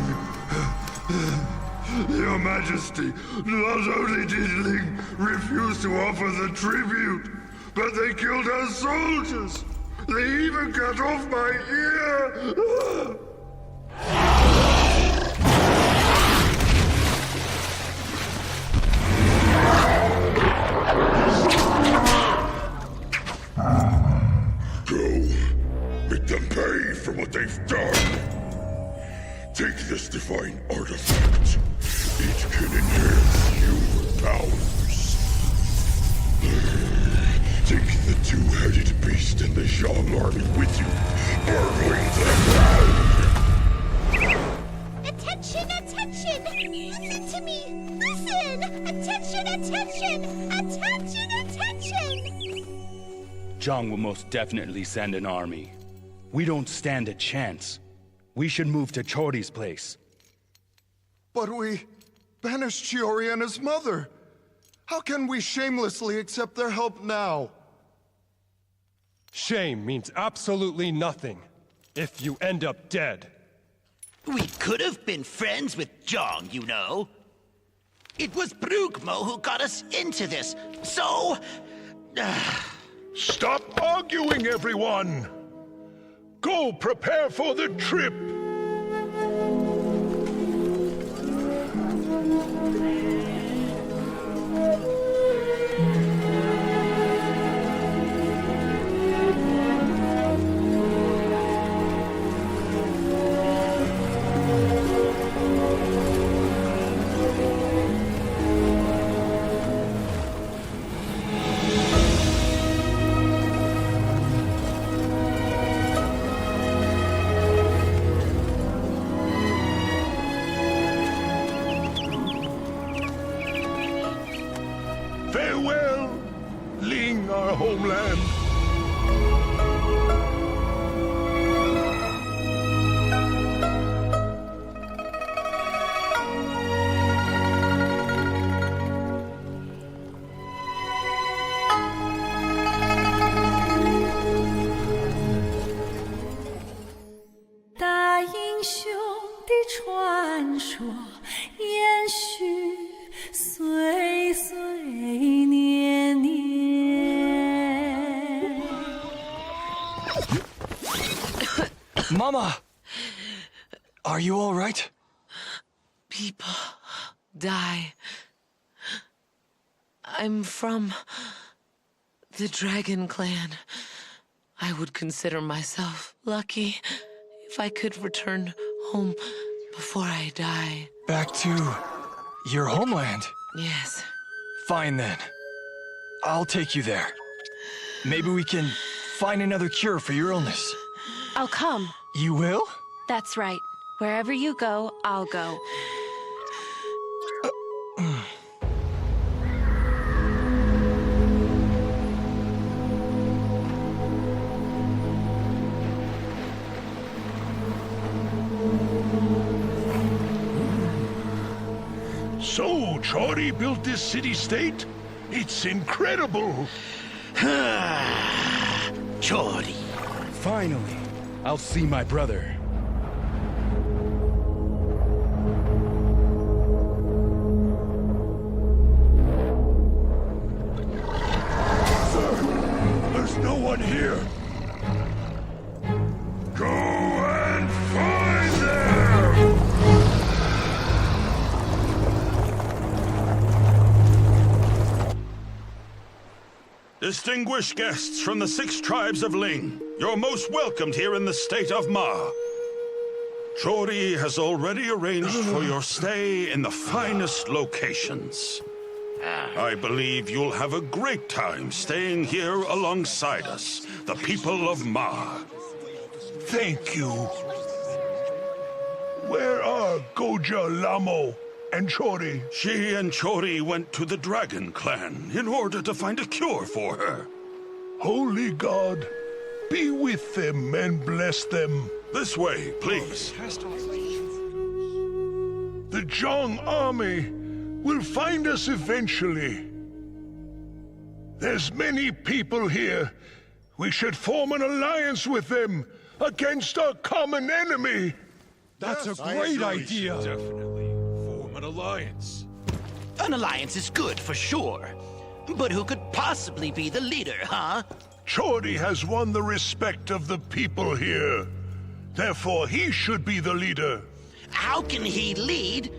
Your Majesty, not only did Ling refuse to offer the tribute, but they killed our soldiers. They even cut off my ear. Go. Make them pay for what they've done. Take this divine artifact. It can enhance your powers. Take the two-headed beast and the Zhang army with you. Burgling them down. Attention, attention! Listen to me! Listen! Attention, attention! Attention, attention! Zhang will most definitely send an army. We don't stand a chance. We should move to Chori's place. But we banished Chiori and his mother. How can we shamelessly accept their help now? Shame means absolutely nothing if you end up dead. We could have been friends with Zhang, you know. It was Brugmo who got us into this, so... Stop arguing, everyone! Go prepare for the trip! Farewell, Ling, our homeland.大英雄的传说延续岁岁年年。Mama! Are you all right? People die. I'm from the Dragon Clan. I would consider myself lucky if I could return home before I die. Back to your homeland? Yes. Fine then. I'll take you there. Maybe we can find another cure for your illness. I'll come. You will? That's right. Wherever you go, I'll go. So, Chordy built this city-state? It's incredible! Chordy. Finally, I'll see my brother. Sir, there's no one here. Go and find them! Distinguished guests from the 6 tribes of Ling, you're most welcomed here in the state of Ma. Chori has already arranged for your stay in the finest locations. I believe you'll have a great time staying here alongside us, the people of Ma. Thank you. Where are Goja, Lamo, and Chori? She and Chori went to the Dragon Clan in order to find a cure for her. Holy God, be with them and bless them. This way, please. The Zhong army will find us eventually. There's many people here. We should form an alliance with them against our common enemy. That's a great idea. Definitely form an alliance. An alliance is good, for sure. But who could possibly be the leader, huh? Chordy has won the respect of the people here. Therefore, he should be the leader. How can he lead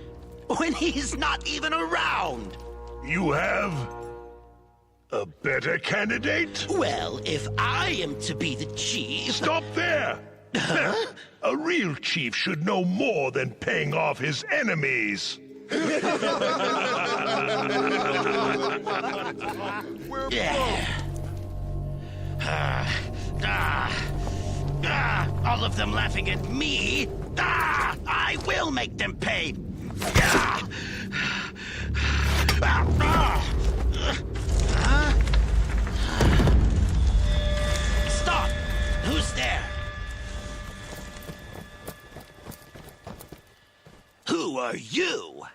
when he's not even around? You have a better candidate? Well, if I am to be the chief... Stop there! A real chief should know more than paying off his enemies. All of them laughing at me. I will make them pay. Stop! Who's there? Who are you?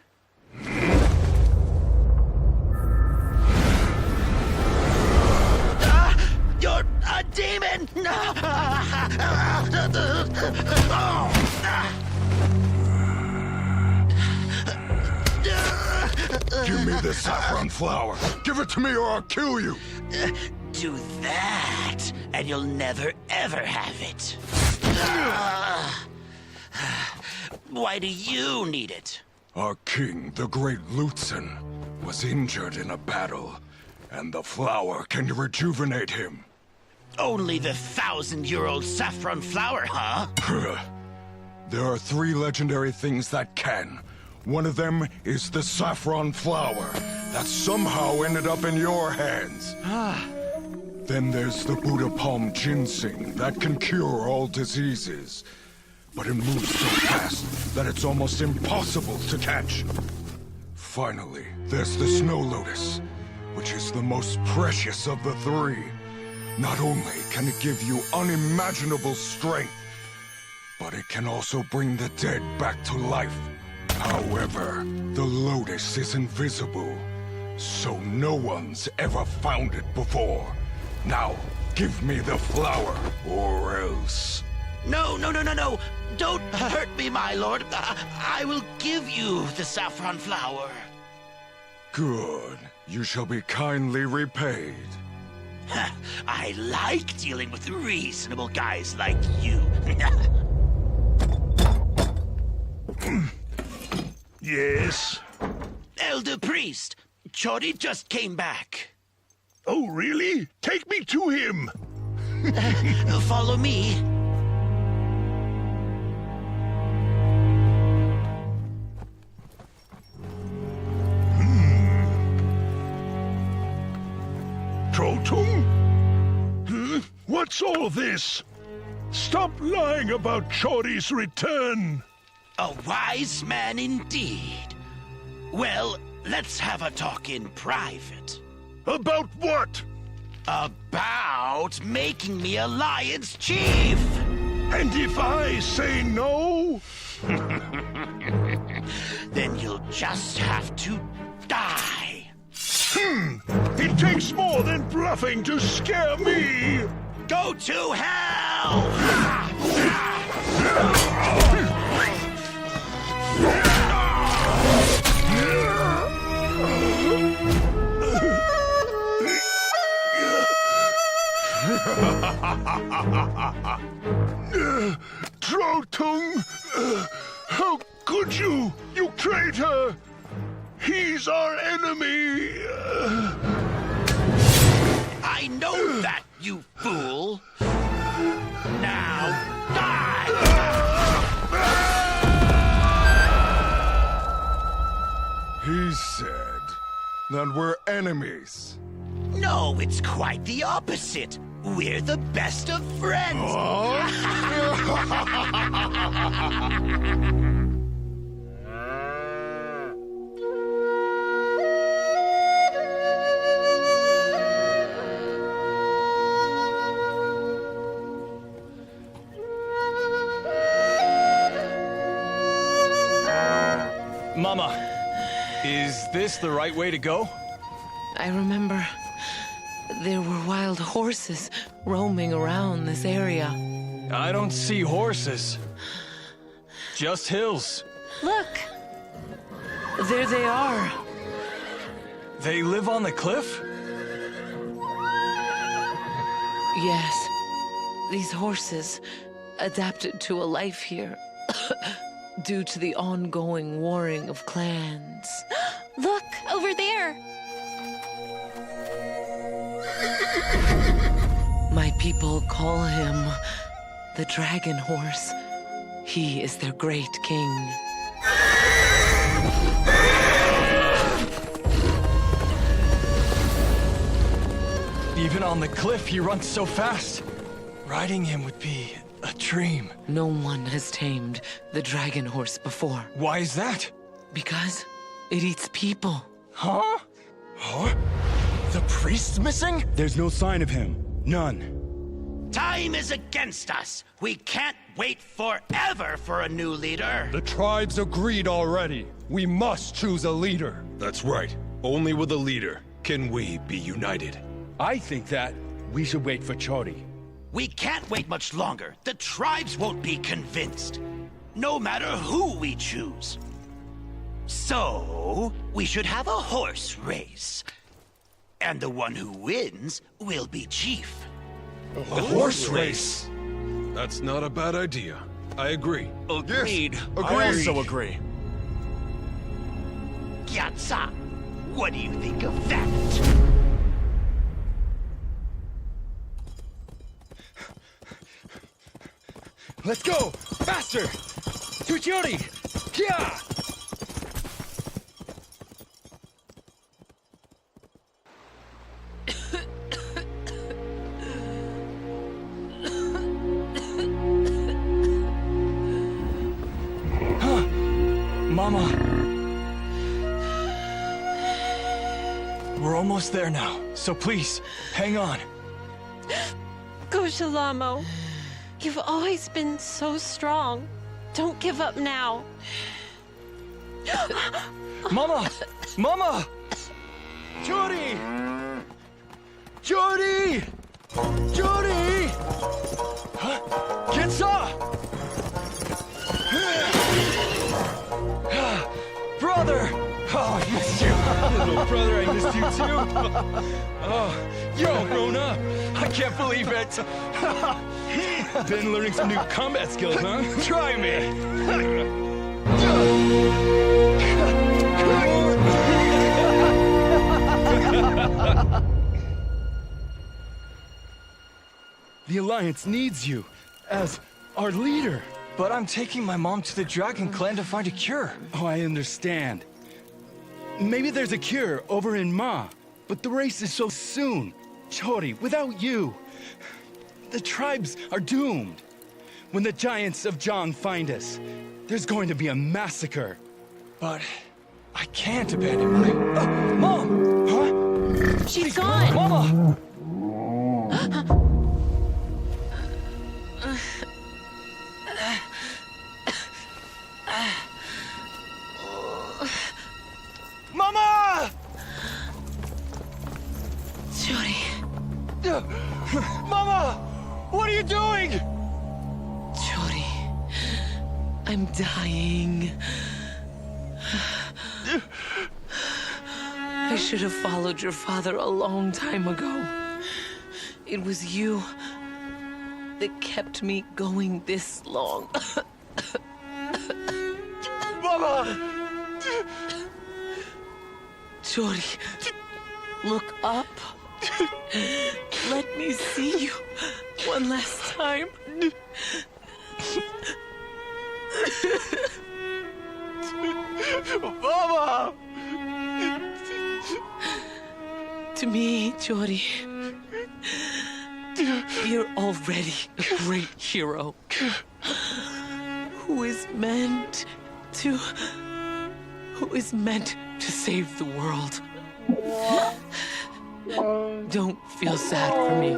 You're a demon! Give me the saffron flower. Give it to me or I'll kill you. Do that, and you'll never ever have it. Why do you need it? Our king, the great Lutzen, was injured in a battle, and the flower can rejuvenate him. Only the 1,000-year-old saffron flower, huh? There are 3 legendary things that can. One of them is the saffron flower that somehow ended up in your hands. Then there's the Buddha palm ginseng that can cure all diseases. But it moves so fast that it's almost impossible to catch. Finally, there's the snow lotus, which is the most precious of the 3. Not only can it give you unimaginable strength, but it can also bring the dead back to life. However, the lotus is invisible, so no one's ever found it before. Now, give me the flower, or else... No. Don't hurt me, my lord. I will give you the saffron flower. Good. You shall be kindly repaid. I like dealing with reasonable guys like you. Yes? Elder Priest, Chori just came back. Oh, really? Take me to him! Follow me. Trolltung? What's all this? Stop lying about Chori's return! A wise man indeed. Well, let's have a talk in private. About what? About making me Alliance Chief! And if I say no? Then you'll just have to die. It takes more than bluffing to scare me! Go to hell! Trolltung! How could you? You traitor! He's our enemy! I know that, you fool! Now, die! He said that we're enemies. No, it's quite the opposite. We're the best of friends. Mama, is this the right way to go? I remember there were wild horses roaming around this area. I don't see horses. Just hills. Look! There they are. They live on the cliff? Yes. These horses adapted to a life here due to the ongoing warring of clans. Look, over there. My people call him the Dragon Horse. He is their great king. Even on the cliff, he runs so fast. Riding him would be a dream. No one has tamed the Dragon Horse before. Why is that? Because it eats people. Huh? Huh? The priest's missing? There's no sign of him. None. Time is against us. We can't wait forever for a new leader. The tribes agreed already. We must choose a leader. That's right. Only with a leader can we be united. I think that we should wait for Chori. We can't wait much longer. The tribes won't be convinced. No matter who we choose. So, we should have a horse race. And the one who wins will be chief. A horse race? That's not a bad idea. I agree. Agreed. Yes, I also agree. Gesar, what do you think of that? Let's go! Faster! To Jody! Yeah! Mama! We're almost there now, so please, hang on. Goshalamo, you've always been so strong. Don't give up now. Mama! Mama! Jody! Jody! Jody! Huh? Gesar! Brother! Oh, I missed you. Little brother, I missed you too. Oh, you're all grown up. I can't believe it. Been learning some new combat skills, huh? Try me. The Alliance needs you as our leader. But I'm taking my mom to the Dragon Clan to find a cure. Oh, I understand. Maybe there's a cure over in Ma, but the race is so soon. Chori, without you, the tribes are doomed. When the giants of Zhang find us, there's going to be a massacre. But I can't abandon my... Mom! Huh? She's gone! Mama! Mama! Jody. Mama! What are you doing? Jody. I'm dying. I should have followed your father a long time ago. It was you that kept me going this long. Mama! Jody, look up. Let me see you one last time. Mama! To me, Jody, you're already a great hero who is meant to save the world. Don't feel sad for me.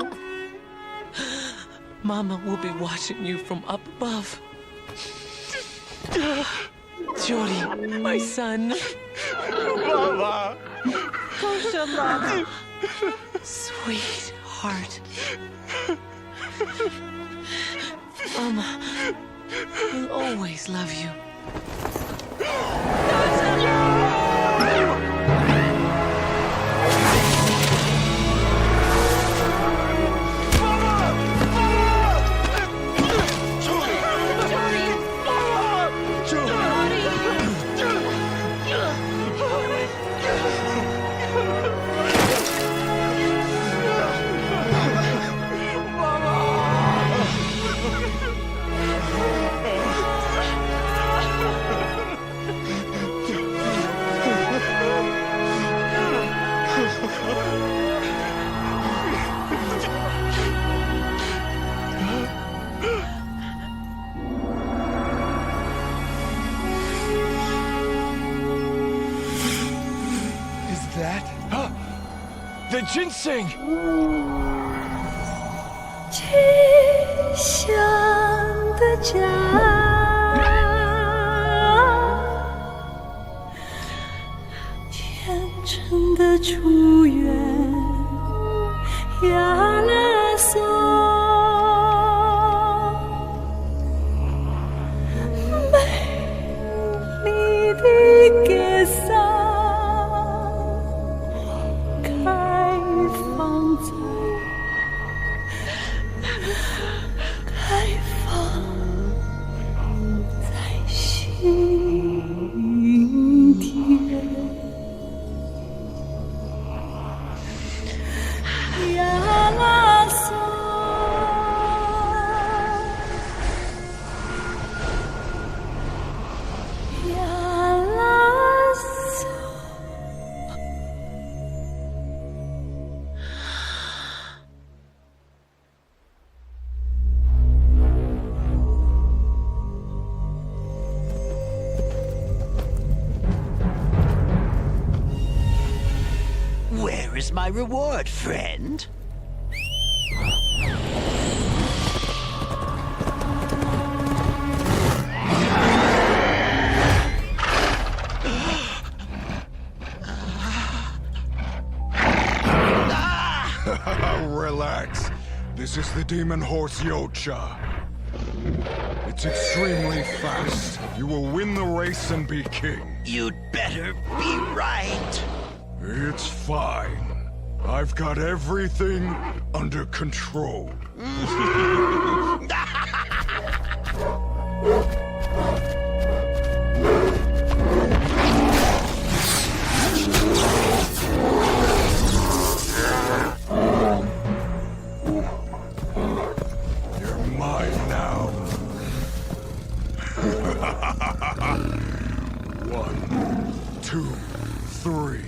Mama will be watching you from up above. Jody, my son. Mama! Mama. Sweetheart. Mama will always love you. The ginseng! 吉祥的家，虔诚的祝愿，亚勒索，美丽的。Where is my reward, friend? Relax. This is the demon horse Yocha. It's extremely fast. You will win the race and be king. You'd better be right. It's fine. I've got everything under control. You're mine now. 1, 2, 3.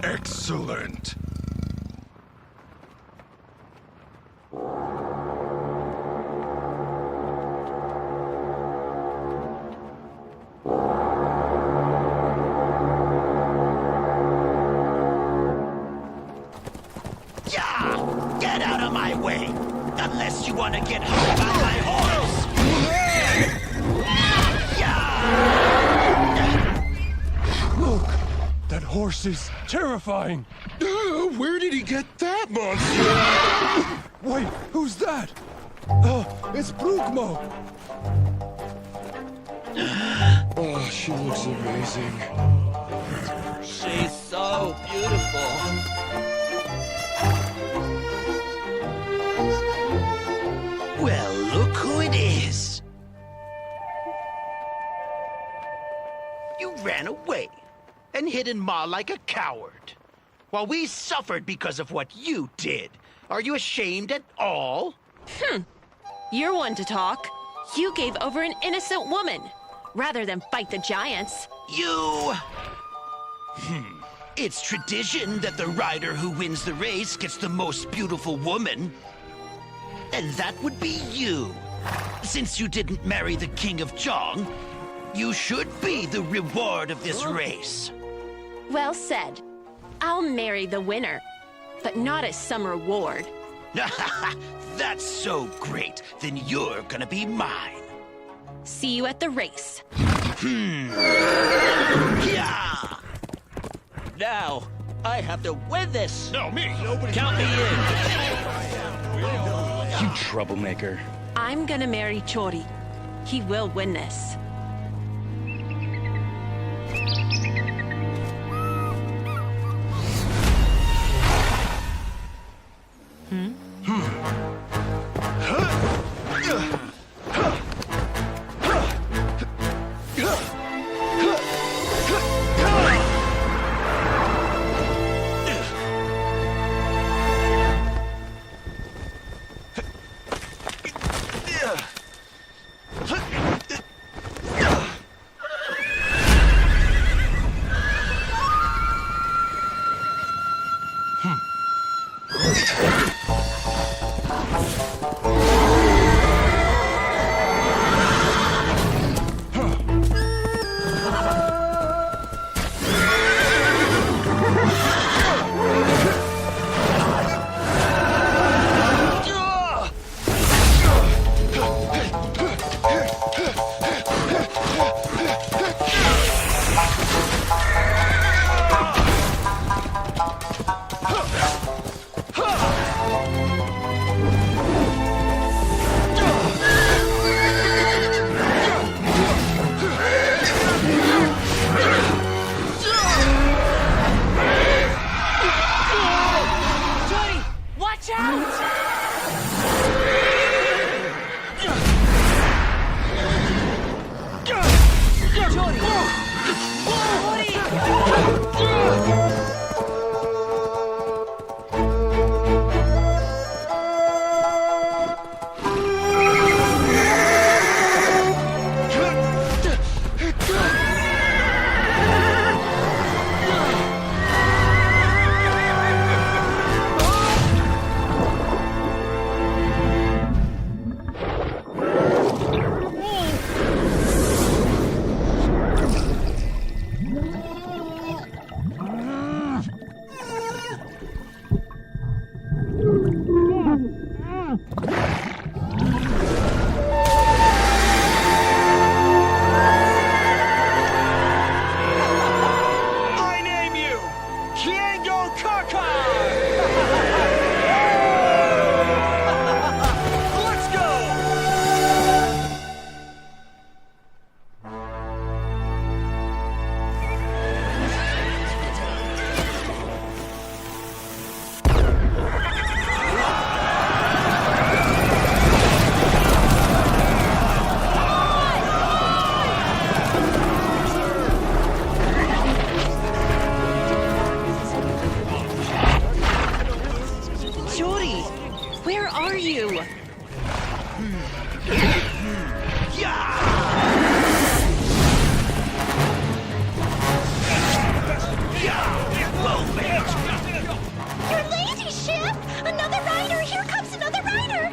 Excellent. Yeah! Get out of my way! Unless you want to get hurt by my horse! Look! That horse is terrifying! Where did he get that monster? Wait, who's that? Oh, it's Brugmo! Oh, she looks amazing. She's so beautiful. Well, look who it is. You ran away and hid in Ma like a coward, while we suffered because of what you did. Are you ashamed at all? You're one to talk. You gave over an innocent woman, rather than fight the giants. You... It's tradition that the rider who wins the race gets the most beautiful woman. And that would be you. Since you didn't marry the King of Zhong, you should be the reward of this race. Well said. I'll marry the winner, but not as some reward. That's so great. Then you're gonna be mine. See you at the race. Yeah! Now, I have to win this. No, me. Count me in. You troublemaker. I'm gonna marry Chori. He will win this. are you? Your ladyship! Another rider! Here comes another rider!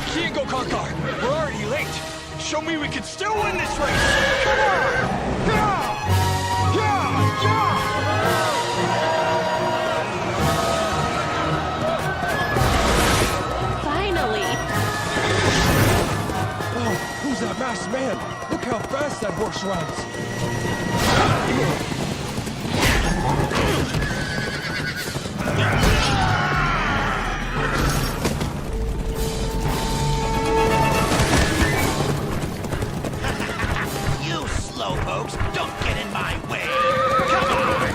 Kiengo Kankar, we're already late. Show me we can still win this race. Come on! Finally! Oh, who's that masked man? Look how fast that horse runs. You slowpokes, don't get in my way! Come on!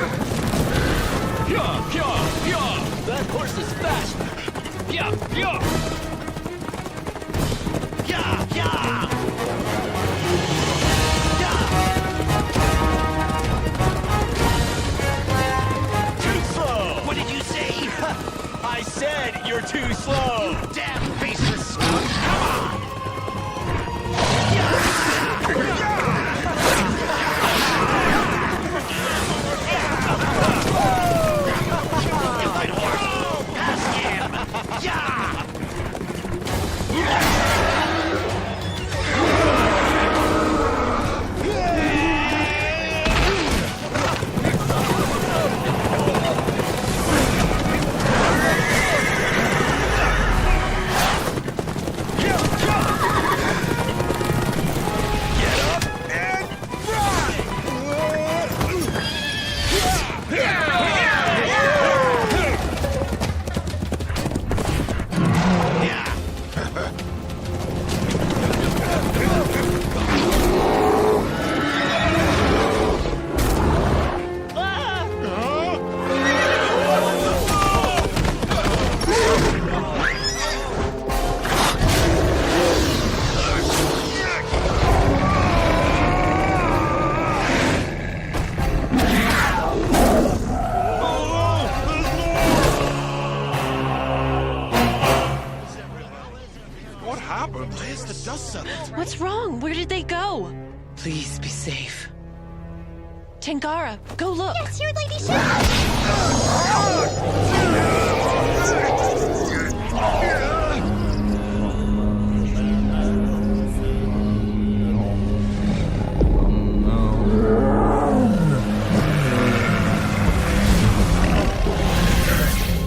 Yeah, yeah, yeah! That horse is fast! Yeah, yeah! Yeah, yeah! Too slow! What did you say? I said you're too slow! Damn faceless skunk! Come on! Stupid horse! Ask him! Yeah! What happened? Why is the dust settled? What's wrong? Where did they go? Please be safe. Tangara, go look. Yes, your ladyship!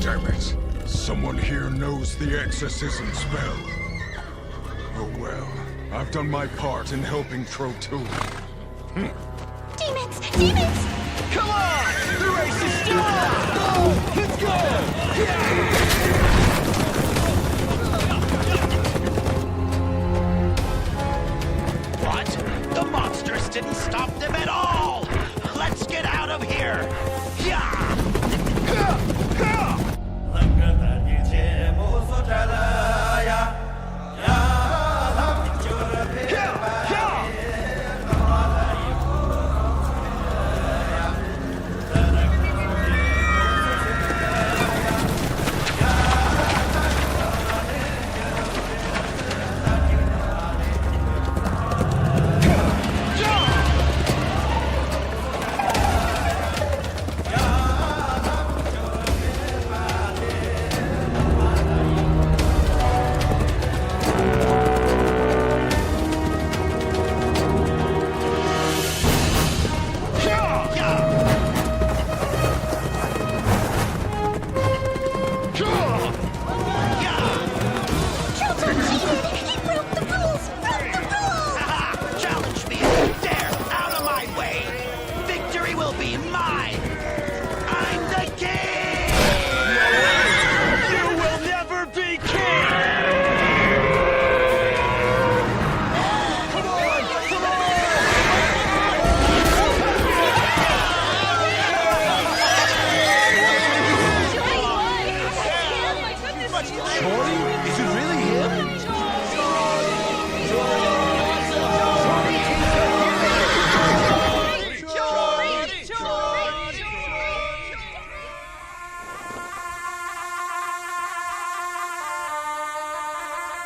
Damn it. Someone here knows the exorcism spell. Oh well. I've done my part in helping Trotu. Demons! Demons! Come on! The race is still on! Go! Let's go! What? The monsters didn't stop them at all! Let's get out of here! Yeah!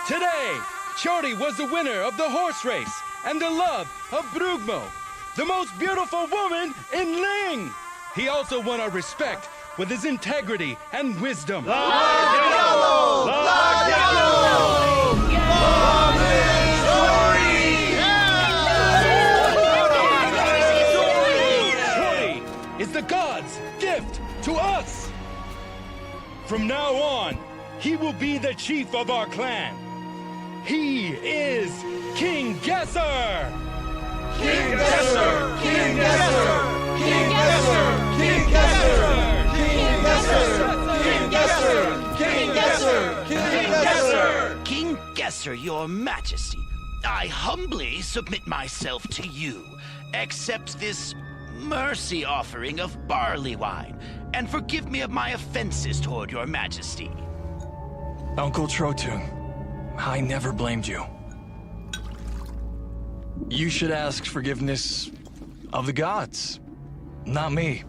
Today, Chori was the winner of the horse race and the love of Brugmo, the most beautiful woman in Ling. He also won our respect with his integrity and wisdom. Chori is the gods' gift to us. From now on, he will be the chief of our clan. He is King Gesar! King Gesar! King Gesar! King Gesar! King Gesar! King Gesar! King Gesar! King Gesar! King Gesar! King Gesar, your majesty, I humbly submit myself to you. Accept this mercy offering of barley wine, and forgive me of my offenses toward your majesty. Uncle Trotun, I never blamed you. You should ask forgiveness of the gods, not me.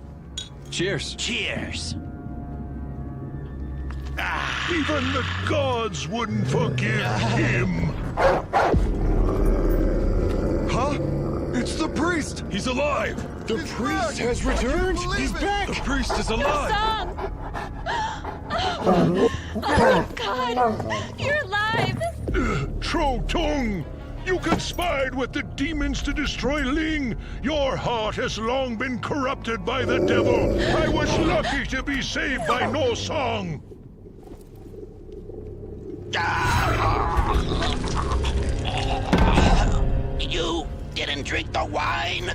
Cheers. Cheers. Even the gods wouldn't forgive him. Huh? It's the priest! He's alive! The priest has returned! He's back! The priest is alive! Oh my God! You're alive! Trotung! You conspired with the demons to destroy Ling! Your heart has long been corrupted by the devil! I was lucky to be saved by No Song! You didn't drink the wine?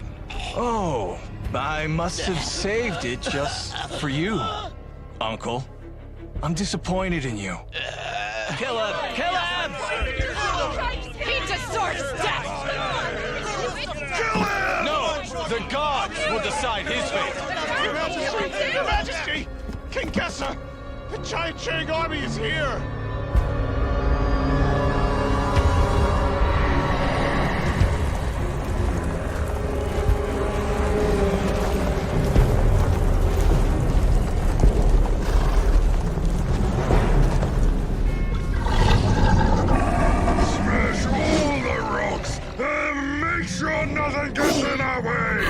Oh, I must have saved it just for you, Uncle. I'm disappointed in you. Kill him! Kill him! Beat to sword's death! No! The gods will decide his fate! Your Majesty! King Gesar! The giant Chang army is here! Smash all the rocks and make sure nothing gets in our way!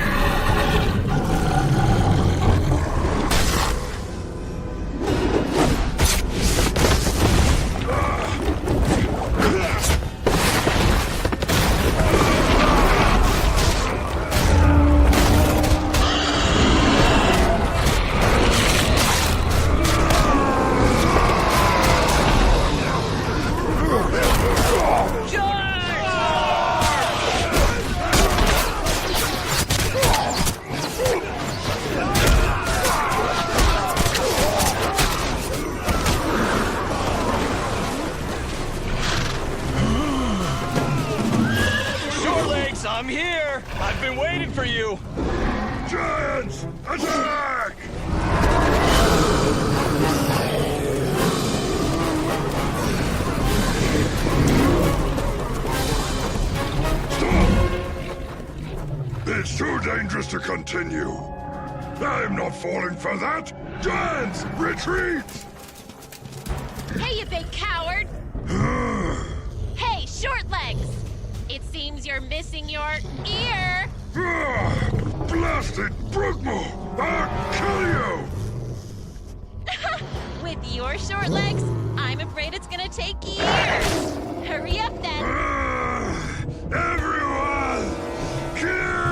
I'm here! I've been waiting for you! Giants, attack! Stop! It's too dangerous to continue. I'm not falling for that! Giants, retreat! Hey, you big coward! Hey, short legs! It seems you're missing your ear! Blasted Brugmo! I'll kill you! With your short legs, I'm afraid it's gonna take years! Hurry up, then! Everyone! Kill!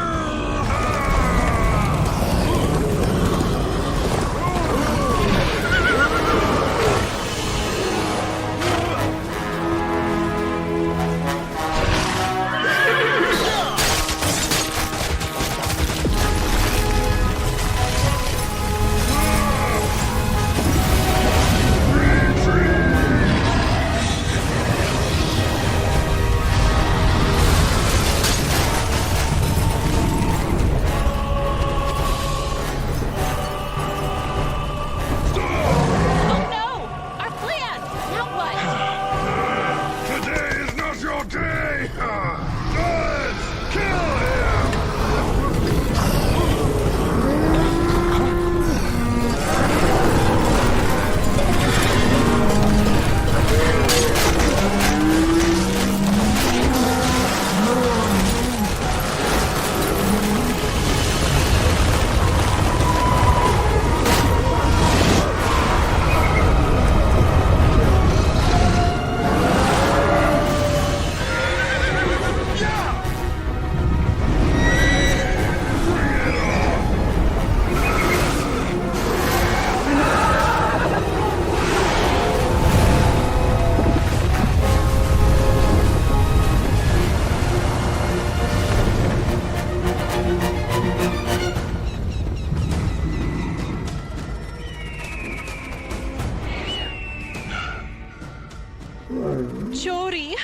Chori!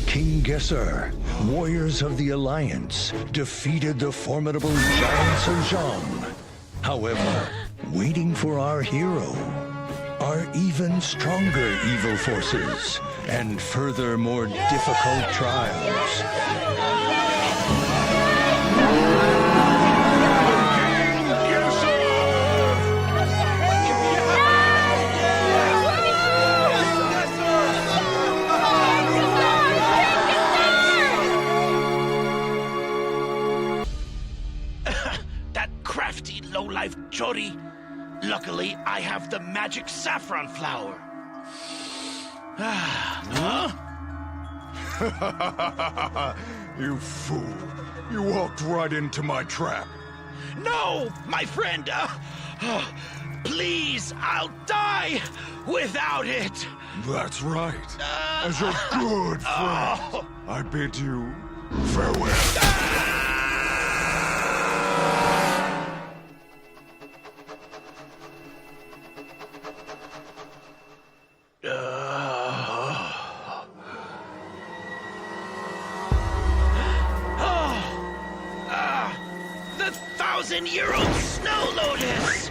King Gesar, warriors of the Alliance, defeated the formidable giants of Zhang. However, waiting for our hero are even stronger evil forces and further more difficult trials. Crafty lowlife Chori. Luckily, I have the magic saffron flower. Huh? You fool. You walked right into my trap. No, my friend. Please, I'll die without it. That's right. As your good friend, I bid you farewell. The 1,000-year-old snow lotus!